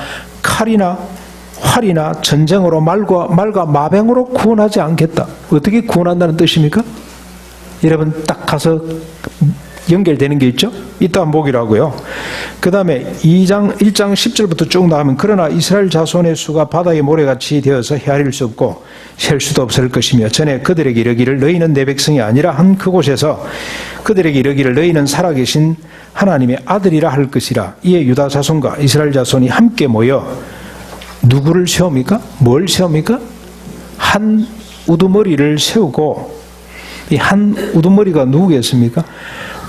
칼이나 활이나 전쟁으로 말과 마병으로 구원하지 않겠다. 어떻게 구원한다는 뜻입니까? 여러분 딱 가서 연결되는 게 있죠? 이따 보기라고요. 그 다음에 1장 10절부터 쭉 나가면 그러나 이스라엘 자손의 수가 바다의 모래같이 되어서 헤아릴 수 없고 셀 수도 없을 것이며 전에 그들에게 이르기를 너희는 내 백성이 아니라 한 그곳에서 그들에게 이르기를 너희는 살아계신 하나님의 아들이라 할 것이라. 이에 유다 자손과 이스라엘 자손이 함께 모여 누구를 세웁니까? 뭘 세웁니까? 한 우두머리를 세우고 이 한 우두머리가 누구겠습니까?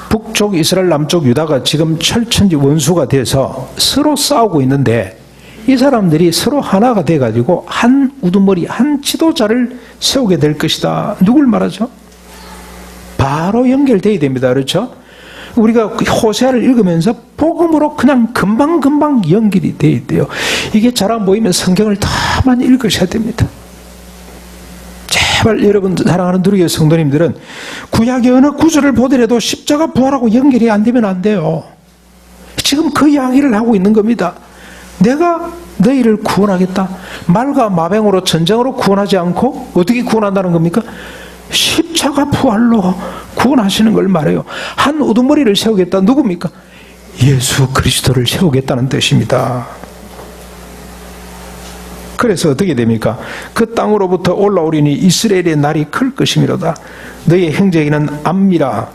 북쪽 이스라엘, 남쪽 유다가 지금 철천지 원수가 돼서 서로 싸우고 있는데 이 사람들이 서로 하나가 돼가지고 한 우두머리, 한 지도자를 세우게 될 것이다. 누굴 말하죠? 바로 연결돼야 됩니다. 그렇죠? 우리가 호세아를 읽으면서 복음으로 그냥 금방금방 연결이 돼야 돼요. 이게 잘 안 보이면 성경을 더 많이 읽으셔야 됩니다. 제발 여러분 사랑하는 누리교회 성도님들은 구약의 어느 구절을 보더라도 십자가 부활하고 연결이 안 되면 안 돼요. 지금 그 이야기를 하고 있는 겁니다. 내가 너희를 구원하겠다. 말과 마병으로 전쟁으로 구원하지 않고 어떻게 구원한다는 겁니까? 십자가 부활로 구원하시는 걸 말해요. 한 우두머리를 세우겠다. 누굽니까? 예수 그리스도를 세우겠다는 뜻입니다. 그래서 어떻게 됩니까? 그 땅으로부터 올라오리니 이스라엘의 날이 클 것이미로다. 너희 형제에게는 암미라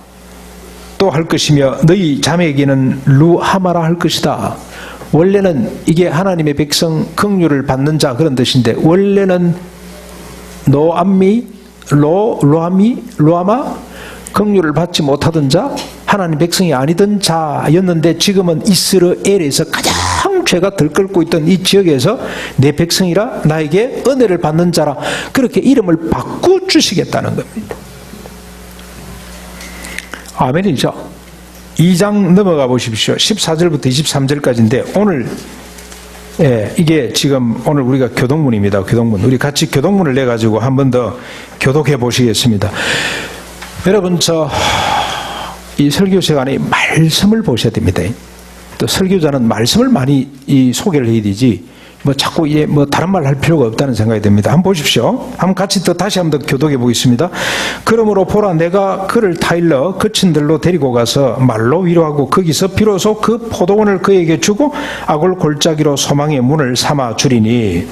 또 할 것이며 너희 자매에게는 루하마라 할 것이다. 원래는 이게 하나님의 백성 긍휼을 받는 자 그런 뜻인데 원래는 노암미, 루아마 긍휼을 받지 못하던 자 하나님 백성이 아니던 자였는데 지금은 이스라엘에서 가장 죄가 들끓고 있던 이 지역에서 내 백성이라 나에게 은혜를 받는 자라 그렇게 이름을 바꿔주시겠다는 겁니다. 아멘이죠. 2장 넘어가 보십시오. 14절부터 23절까지인데 오늘 이게 지금 오늘 우리가 교동문입니다. 교동문. 우리 같이 교동문을 내가지고 한 번 더 교독해 보시겠습니다. 여러분 이 설교 시간에 말씀을 보셔야 됩니다. 또 설교자는 말씀을 많이 소개를 해야 되지 뭐 자꾸 다른 말 할 필요가 없다는 생각이 듭니다. 한번 보십시오. 한번 같이 다시 한번 더 교독해 보겠습니다. 그러므로 보라 내가 그를 타일러 그친들로 데리고 가서 말로 위로하고 거기서 비로소 그 포도원을 그에게 주고 아골 골짜기로 소망의 문을 삼아 주리니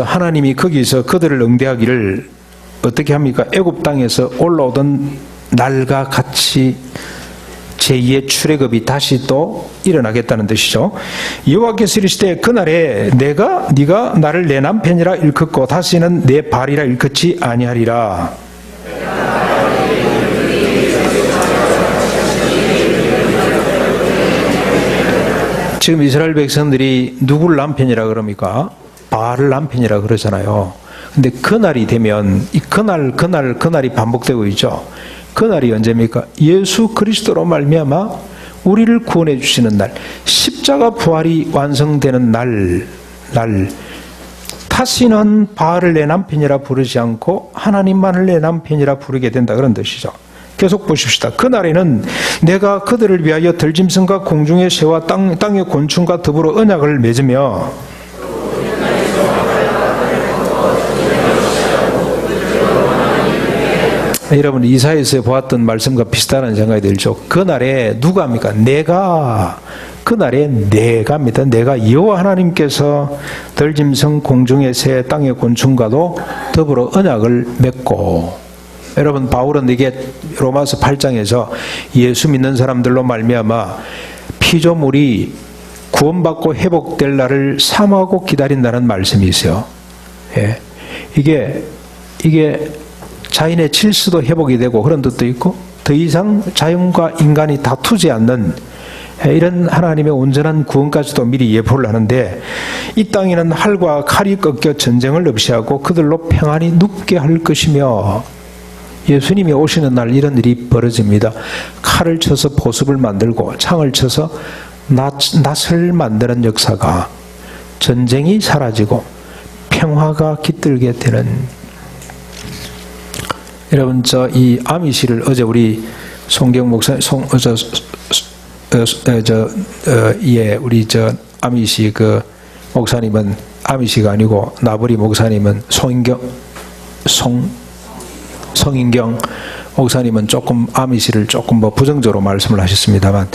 하나님이 거기서 그들을 응대하기를 어떻게 합니까? 애굽 땅에서 올라오던 날과 같이 제2의 출애굽이 다시 또 일어나겠다는 뜻이죠. 여호와께서 이르시되 그날에 네가 나를 내 남편이라 일컫고 다시는 내 발이라 일컫지 아니하리라. 지금 이스라엘 백성들이 누구를 남편이라 그럽니까? 바알을 남편이라 그러잖아요. 근데 그날이 되면 이 그날이 반복되고 있죠. 그날이 언제입니까? 예수 그리스도로 말미암아 우리를 구원해 주시는 날, 십자가 부활이 완성되는 날 다시는 바알을 내 남편이라 부르지 않고 하나님만을 내 남편이라 부르게 된다 그런 뜻이죠. 계속 보십시다. 그날에는 내가 그들을 위하여 들짐승과 공중의 새와 땅의 곤충과 더불어 언약을 맺으며 여러분 이사야에서 보았던 말씀과 비슷한 생각이 들죠. 그날에 누가 합니까? 그날에 내가입니다. 내가 여호와 하나님께서 들짐승 공중의 새 땅의 곤충과도 더불어 언약을 맺고 여러분 바울은 이게 로마서 8장에서 예수 믿는 사람들로 말미암아 피조물이 구원받고 회복될 날을 사모하고 기다린다는 말씀이 있어요. 예. 이게 자연의 질서도 회복이 되고 그런 뜻도 있고, 더 이상 자연과 인간이 다투지 않는 이런 하나님의 온전한 구원까지도 미리 예보를 하는데, 이 땅에는 활과 칼이 꺾여 전쟁을 없이 하고 그들로 평안히 눕게 할 것이며, 예수님이 오시는 날 이런 일이 벌어집니다. 칼을 쳐서 보습을 만들고 창을 쳐서 낫을 만드는 역사가, 전쟁이 사라지고 평화가 깃들게 되는. 여러분, 이 아미시를 어제 우리 송경 목사, 우리 아미시 목사님은 아미시가 아니고, 나버리 목사님은 성인경 목사님은 조금 아미시를 조금 부정적으로 말씀을 하셨습니다만,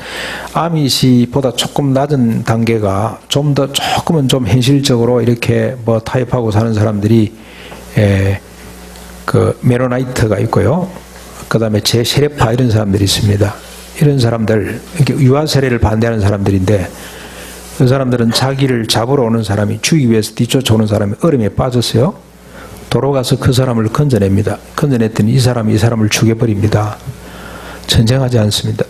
아미시보다 조금 낮은 단계가 조금은 좀 현실적으로 이렇게 타협하고 사는 사람들이 메로나이트가 있고요. 그 다음에 제세례파 이런 사람들이 있습니다. 이런 사람들, 이렇게 유아 세례를 반대하는 사람들인데, 그 사람들은 자기를 잡으러 오는 사람이, 죽이기 위해서 뒤쫓아오는 사람이 얼음에 빠졌어요. 돌아가서 그 사람을 건져냅니다. 건져냈더니 이 사람을 죽여버립니다. 전쟁하지 않습니다.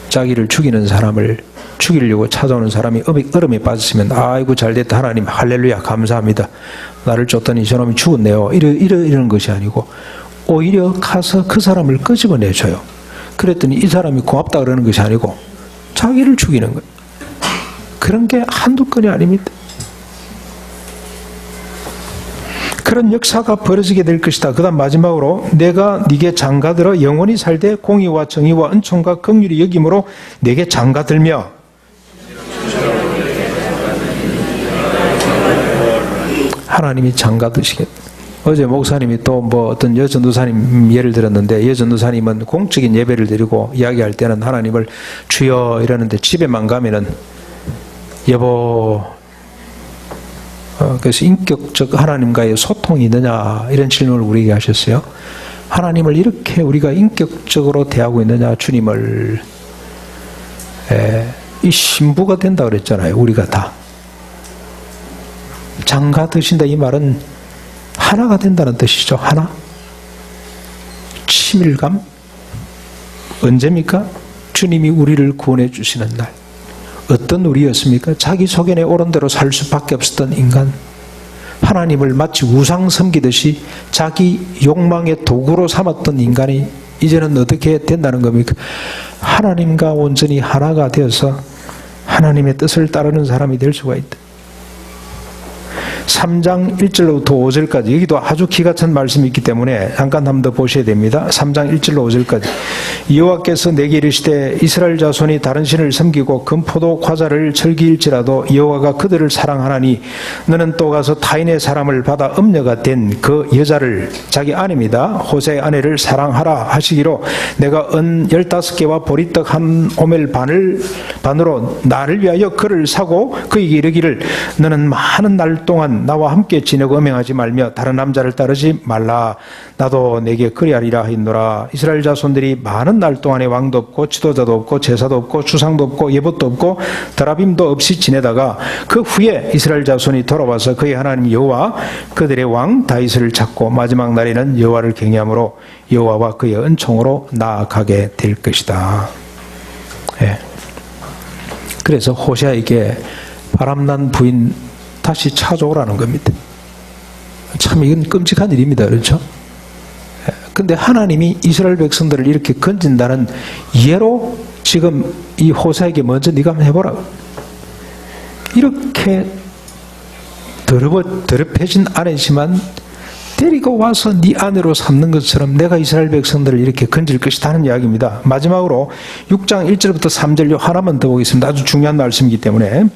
자기를 죽이는 사람을 죽이려고 찾아오는 사람이 얼음에 빠졌으면, 아이고 잘됐다, 하나님 할렐루야 감사합니다, 나를 쫓더니 저놈이 죽었네요, 이런 것이 아니고, 오히려 가서 그 사람을 끄집어내줘요. 그랬더니 이 사람이 고맙다 그러는 것이 아니고 자기를 죽이는 거예요. 그런 게 한두 건이 아닙니다. 그런 역사가 벌어지게 될 것이다. 그 다음 마지막으로, 내가 네게 장가들어 영원히 살되 공의와 정의와 은총과 긍휼이 여김으로 네게 장가들며. 하나님이 장가드시겠다. 어제 목사님이 또 어떤 여전도사님 예를 들었는데, 여전도사님은 공적인 예배를 드리고 이야기할 때는 하나님을 주여 이러는데, 집에만 가면은 여보, 그래서 인격적 하나님과의 소통이 있느냐 이런 질문을 우리에게 하셨어요. 하나님을 이렇게 우리가 인격적으로 대하고 있느냐, 주님을. 이 신부가 된다 그랬잖아요. 우리가 다 장가 드신다, 이 말은 하나가 된다는 뜻이죠. 하나. 친밀감. 언제입니까? 주님이 우리를 구원해 주시는 날. 어떤 우리였습니까? 자기 소견에 옳은 대로 살 수밖에 없었던 인간. 하나님을 마치 우상 섬기듯이 자기 욕망의 도구로 삼았던 인간이 이제는 어떻게 된다는 겁니까? 하나님과 온전히 하나가 되어서 하나님의 뜻을 따르는 사람이 될 수가 있다. 3장 1절로부터 5절까지, 여기도 아주 기가 찬 말씀이 있기 때문에 잠깐 한번 더 보셔야 됩니다. 3장 1절로 5절까지. 여호와께서 내게 이르시되, 이스라엘 자손이 다른 신을 섬기고 금포도 과자를 즐길지라도 여호와가 그들을 사랑하나니 너는 또 가서 타인의 사람을 받아 음녀가 된 그 여자를, 자기 아내입니다, 호세의 아내를 사랑하라 하시기로, 내가 은 15개와 보리떡 한 오멜 반으로 나를 위하여 그를 사고 그에게 이르기를, 너는 많은 날 동안 나와 함께 지내고 음행하지 말며 다른 남자를 따르지 말라. 나도 내게 그리하리라 하였노라. 이스라엘 자손들이 많은 날 동안에 왕도 없고 지도자도 없고 제사도 없고 주상도 없고 예봇도 없고 드라빔도 없이 지내다가, 그 후에 이스라엘 자손이 돌아와서 그의 하나님 여호와 그들의 왕 다윗을 찾고 마지막 날에는 여호와를 경외함으로 여호와와 그의 은총으로 나아가게 될 것이다. 예. 그래서 호세아에게 바람난 부인 다시 찾아오라는 겁니다. 참 이건 끔찍한 일입니다. 그렇죠? 근데 하나님이 이스라엘 백성들을 이렇게 건진다는 예로 지금 이 호세아에게 먼저 네가 한번 해보라. 이렇게 더럽혀진 아내지만 데리고 와서 네 아내로 삼는 것처럼 내가 이스라엘 백성들을 이렇게 건질 것이다 하는 이야기입니다. 마지막으로 6장 1절부터 3절 하나만 더 보겠습니다. 아주 중요한 말씀이기 때문에.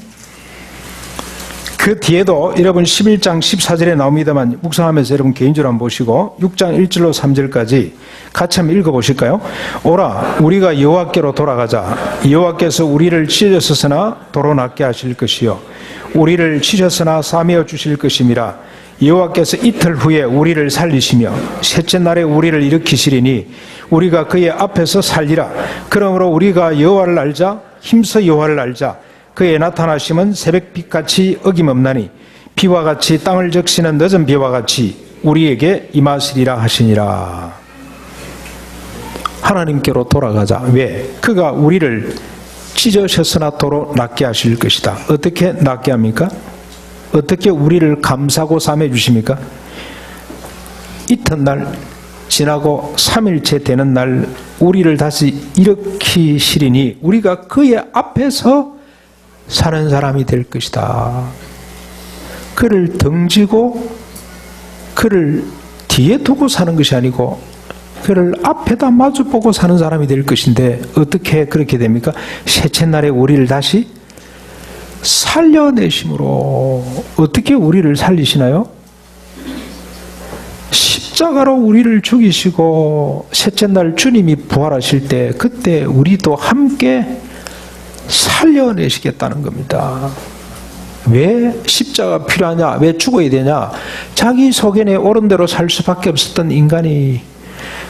그 뒤에도 여러분 11장 14절에 나옵니다만 묵상하면서 여러분 개인적으로 한번 보시고 6장 1절로 3절까지 같이 한번 읽어보실까요? 오라 우리가 여호와께로 돌아가자. 여호와께서 우리를 찢으셨으나 도로 낫게 하실 것이요 우리를 치셨으나 싸매어 주실 것임이라. 여호와께서 이틀 후에 우리를 살리시며 셋째 날에 우리를 일으키시리니 우리가 그의 앞에서 살리라. 그러므로 우리가 여호와를 알자. 힘써 여호와를 알자. 그의 나타나심은 새벽빛같이 어김없나니 비와 같이 땅을 적시는 늦은 비와 같이 우리에게 임하시리라 하시니라. 하나님께로 돌아가자. 왜? 그가 우리를 찢으셨으나 도로 낫게 하실 것이다. 어떻게 낫게 합니까? 어떻게 우리를 감싸고 삼해 주십니까? 이튿날 지나고 3일째 되는 날 우리를 다시 일으키시리니 우리가 그의 앞에서 사는 사람이 될 것이다. 그를 등지고 그를 뒤에 두고 사는 것이 아니고 그를 앞에다 마주보고 사는 사람이 될 것인데 어떻게 그렇게 됩니까? 셋째 날에 우리를 다시 살려내심으로. 어떻게 우리를 살리시나요? 십자가로 우리를 죽이시고 셋째 날 주님이 부활하실 때 그때 우리도 함께 살려내시겠다는 겁니다. 왜 십자가가 필요하냐? 왜 죽어야 되냐? 자기 소견에 옳은 대로 살 수밖에 없었던 인간이,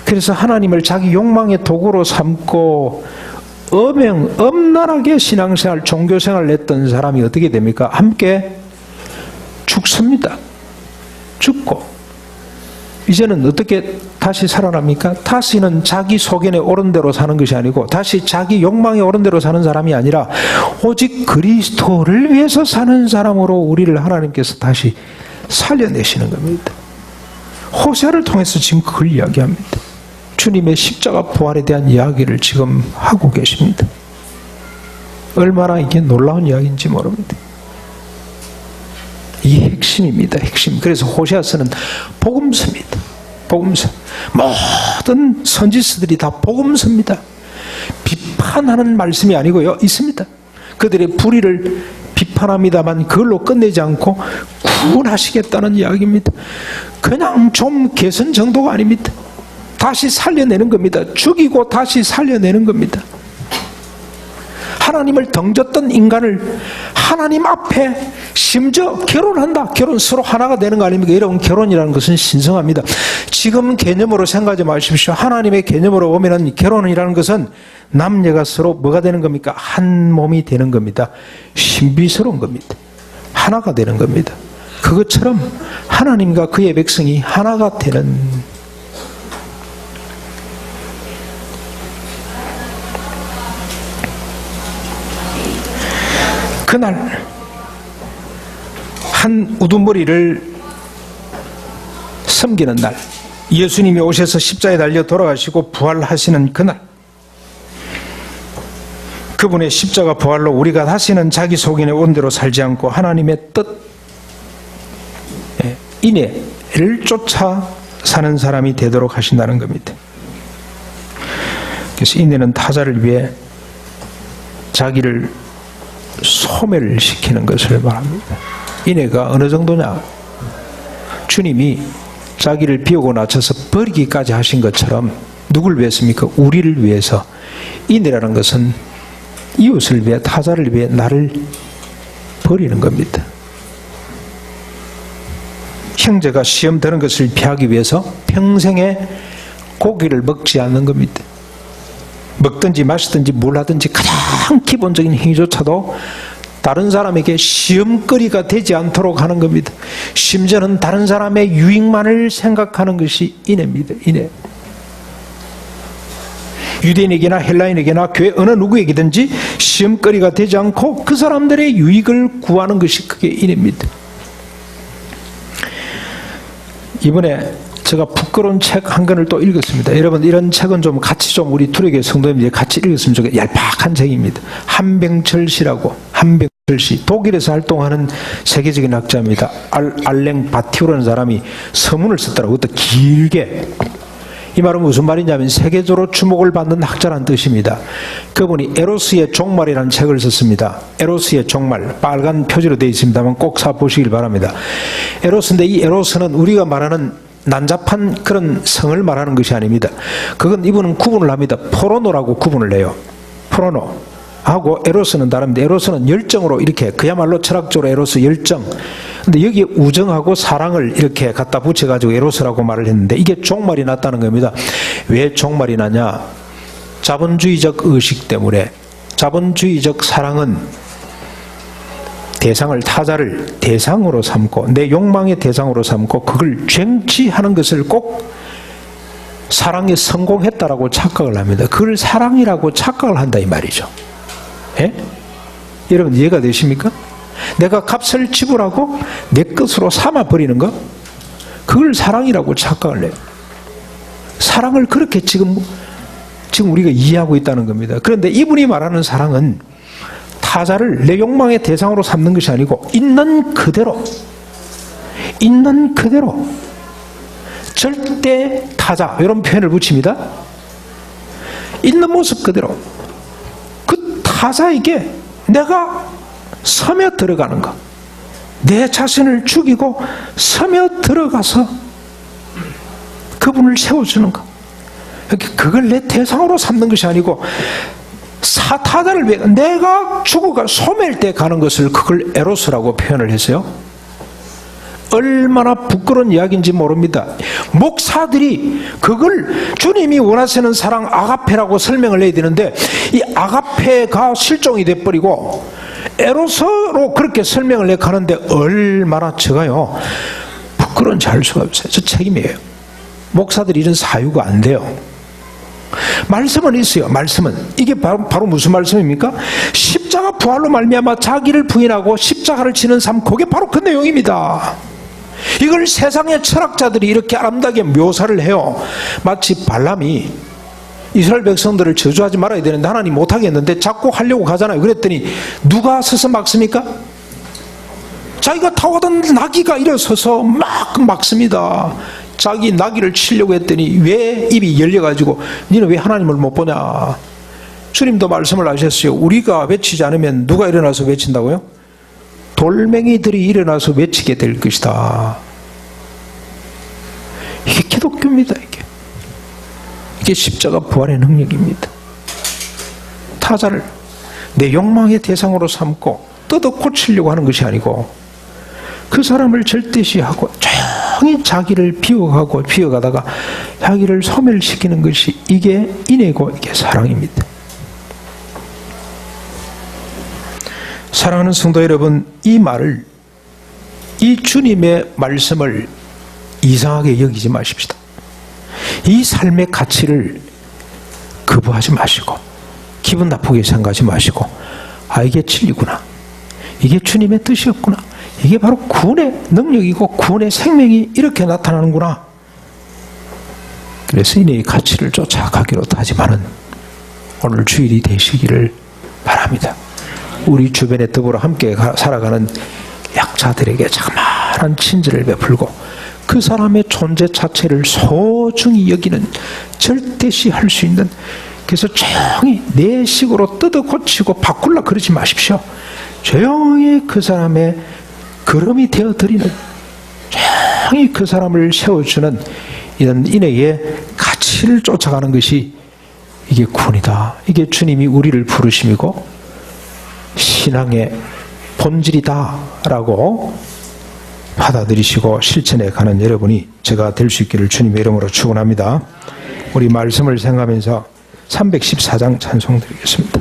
그래서 하나님을 자기 욕망의 도구로 삼고 엄란하게 신앙생활, 종교생활을 했던 사람이 어떻게 됩니까? 함께 죽습니다. 죽고 이제는 어떻게 다시 살아납니까? 다시는 자기 소견에 옳은 대로 사는 것이 아니고 다시 자기 욕망에 옳은 대로 사는 사람이 아니라 오직 그리스도를 위해서 사는 사람으로 우리를 하나님께서 다시 살려내시는 겁니다. 호세아를 통해서 지금 그걸 이야기합니다. 주님의 십자가 부활에 대한 이야기를 지금 하고 계십니다. 얼마나 이게 놀라운 이야기인지 모릅니다. 이게 핵심입니다. 핵심. 그래서 호세아서는 복음서입니다. 복음서. 모든 선지서들이 다 복음서입니다. 비판하는 말씀이 아니고요. 있습니다. 그들의 불의를 비판합니다만 그걸로 끝내지 않고 구원하시겠다는 이야기입니다. 그냥 좀 개선 정도가 아닙니다. 다시 살려내는 겁니다. 죽이고 다시 살려내는 겁니다. 하나님을 덩졌던 인간을 하나님 앞에 심지어 결혼한다. 결혼 서로 하나가 되는 거 아닙니까? 여러분, 결혼이라는 것은 신성합니다. 지금 개념으로 생각하지 마십시오. 하나님의 개념으로 보면은 결혼이라는 것은 남녀가 서로 뭐가 되는 겁니까? 한 몸이 되는 겁니다. 신비스러운 겁니다. 하나가 되는 겁니다. 그것처럼 하나님과 그의 백성이 하나가 되는, 그날 한 우두머리를 섬기는 날, 예수님이 오셔서 십자가에 달려 돌아가시고 부활하시는 그날, 그분의 십자가 부활로 우리가 다시는 자기 속인의 온대로 살지 않고 하나님의 뜻, 인애를 쫓아 사는 사람이 되도록 하신다는 겁니다. 그래서 인애는 타자를 위해 자기를 소멸을 시키는 것을 말합니다. 인애가 어느 정도냐? 주님이 자기를 비우고 낮춰서 버리기까지 하신 것처럼 누굴 위해서입니까? 우리를 위해서. 인애라는 것은 이웃을 위해, 타자를 위해 나를 버리는 겁니다. 형제가 시험 드는 것을 피하기 위해서 평생에 고기를 먹지 않는 겁니다. 먹든지 마시든지 뭘 하든지 가장 기본적인 행위조차도 다른 사람에게 시험거리가 되지 않도록 하는 겁니다. 심지어는 다른 사람의 유익만을 생각하는 것이 인애입니다. 인애. 유대인에게나 헬라인에게나 교회 어느 누구에게든지 시험거리가 되지 않고 그 사람들의 유익을 구하는 것이 그게 인애입니다. 이번에 제가 부끄러운 책 한 권을 또 읽었습니다. 여러분, 이런 책은 좀 같이 좀 우리 투력의 성도님들이 같이 읽었으면 좋겠어요. 얄팍한 책입니다. 한병철 씨라고, 한병철 씨, 독일에서 활동하는 세계적인 학자입니다. 알랭 바티오라는 사람이 서문을 썼더라고요. 그것도 길게. 이 말은 무슨 말이냐면 세계적으로 주목을 받는 학자라는 뜻입니다. 그분이 에로스의 종말이라는 책을 썼습니다. 에로스의 종말, 빨간 표지로 되어 있습니다만 꼭 사보시길 바랍니다. 에로스인데 이 에로스는 우리가 말하는 난잡한 그런 성을 말하는 것이 아닙니다. 그건 이분은 구분을 합니다. 포르노라고 구분을 해요. 포르노 하고 에로스는 다릅니다. 에로스는 열정으로 이렇게, 그야말로 철학적으로 에로스 열정. 근데 여기에 우정하고 사랑을 이렇게 갖다 붙여가지고 에로스라고 말을 했는데 이게 종말이 났다는 겁니다. 왜 종말이 나냐? 자본주의적 의식 때문에. 자본주의적 사랑은 타자를 대상으로 삼고 내 욕망의 대상으로 삼고 그걸 쟁취하는 것을 꼭 사랑에 성공했다라고 착각을 합니다. 그걸 사랑이라고 착각을 한다 이 말이죠. 예? 여러분 이해가 되십니까? 내가 값을 지불하고 내 것으로 삼아버리는 것, 그걸 사랑이라고 착각을 해요. 사랑을 그렇게 지금 우리가 이해하고 있다는 겁니다. 그런데 이분이 말하는 사랑은 타자를 내 욕망의 대상으로 삼는 것이 아니고 있는 그대로 절대 타자 이런 표현을 붙입니다. 있는 모습 그대로 그 타자에게 내가 서며 들어가는 것, 내 자신을 죽이고 서며 들어가서 그분을 세워주는 것, 그걸 내 대상으로 삼는 것이 아니고 타자를 위해 내가 죽어가 소멸 때 가는 것을 그걸 에로스라고 표현을 했어요. 얼마나 부끄러운 이야기인지 모릅니다. 목사들이 그걸 주님이 원하시는 사랑 아가페라고 설명을 해야 되는데 이 아가페가 실종이 돼버리고 에로스로 그렇게 설명을 해 가는데 얼마나 제가요 부끄러운지 알 수가 없어요. 저 책임이에요. 목사들이 이런 사유가 안 돼요. 말씀은 있어요. 말씀은 이게 바로 무슨 말씀입니까? 십자가 부활로 말미암아 자기를 부인하고 십자가를 지는 삶, 그게 바로 그 내용입니다. 이걸 세상의 철학자들이 이렇게 아름답게 묘사를 해요. 마치 발람이 이스라엘 백성들을 저주하지 말아야 되는데 하나님 못하겠는데 자꾸 하려고 가잖아요. 그랬더니 누가 서서 막습니까? 자기가 타고던 나귀가 일어서서 막 막습니다. 자기 나귀를 치려고 했더니 왜 입이 열려가지고 너는 왜 하나님을 못 보냐. 주님도 말씀을 하셨어요. 우리가 외치지 않으면 누가 일어나서 외친다고요? 돌멩이들이 일어나서 외치게 될 것이다. 이게 기독교입니다. 이게 십자가 부활의 능력입니다. 타자를 내 욕망의 대상으로 삼고 뜯어 고치려고 하는 것이 아니고 그 사람을 절대시하고 조용히 자기를 비워가다가 자기를 소멸시키는 것이 이게 인애고 이게 사랑입니다. 사랑하는 성도 여러분, 이 말을, 이 주님의 말씀을 이상하게 여기지 마십시다. 이 삶의 가치를 거부하지 마시고 기분 나쁘게 생각하지 마시고 이게 진리구나, 이게 주님의 뜻이었구나, 이게 바로 구원의 능력이고 구원의 생명이 이렇게 나타나는구나. 그래서 인애의 가치를 쫓아가기로 하지만은 오늘 주일이 되시기를 바랍니다. 우리 주변에 더불어 함께 살아가는 약자들에게 자그마한 친절을 베풀고 그 사람의 존재 자체를 소중히 여기는, 절대시할 수 있는, 그래서 조용히 내 식으로 뜯어 고치고 바꾸려 그러지 마십시오. 조용히 그 사람의 걸음이 되어드리는, 조용히 그 사람을 세워주는 이런 인애의 가치를 쫓아가는 것이 이게 구원이다. 이게 주님이 우리를 부르심이고 신앙의 본질이다 라고 받아들이시고 실천해 가는 여러분이 제가 될 수 있기를 주님의 이름으로 축원합니다. 우리 말씀을 생각하면서 314장 찬송 드리겠습니다.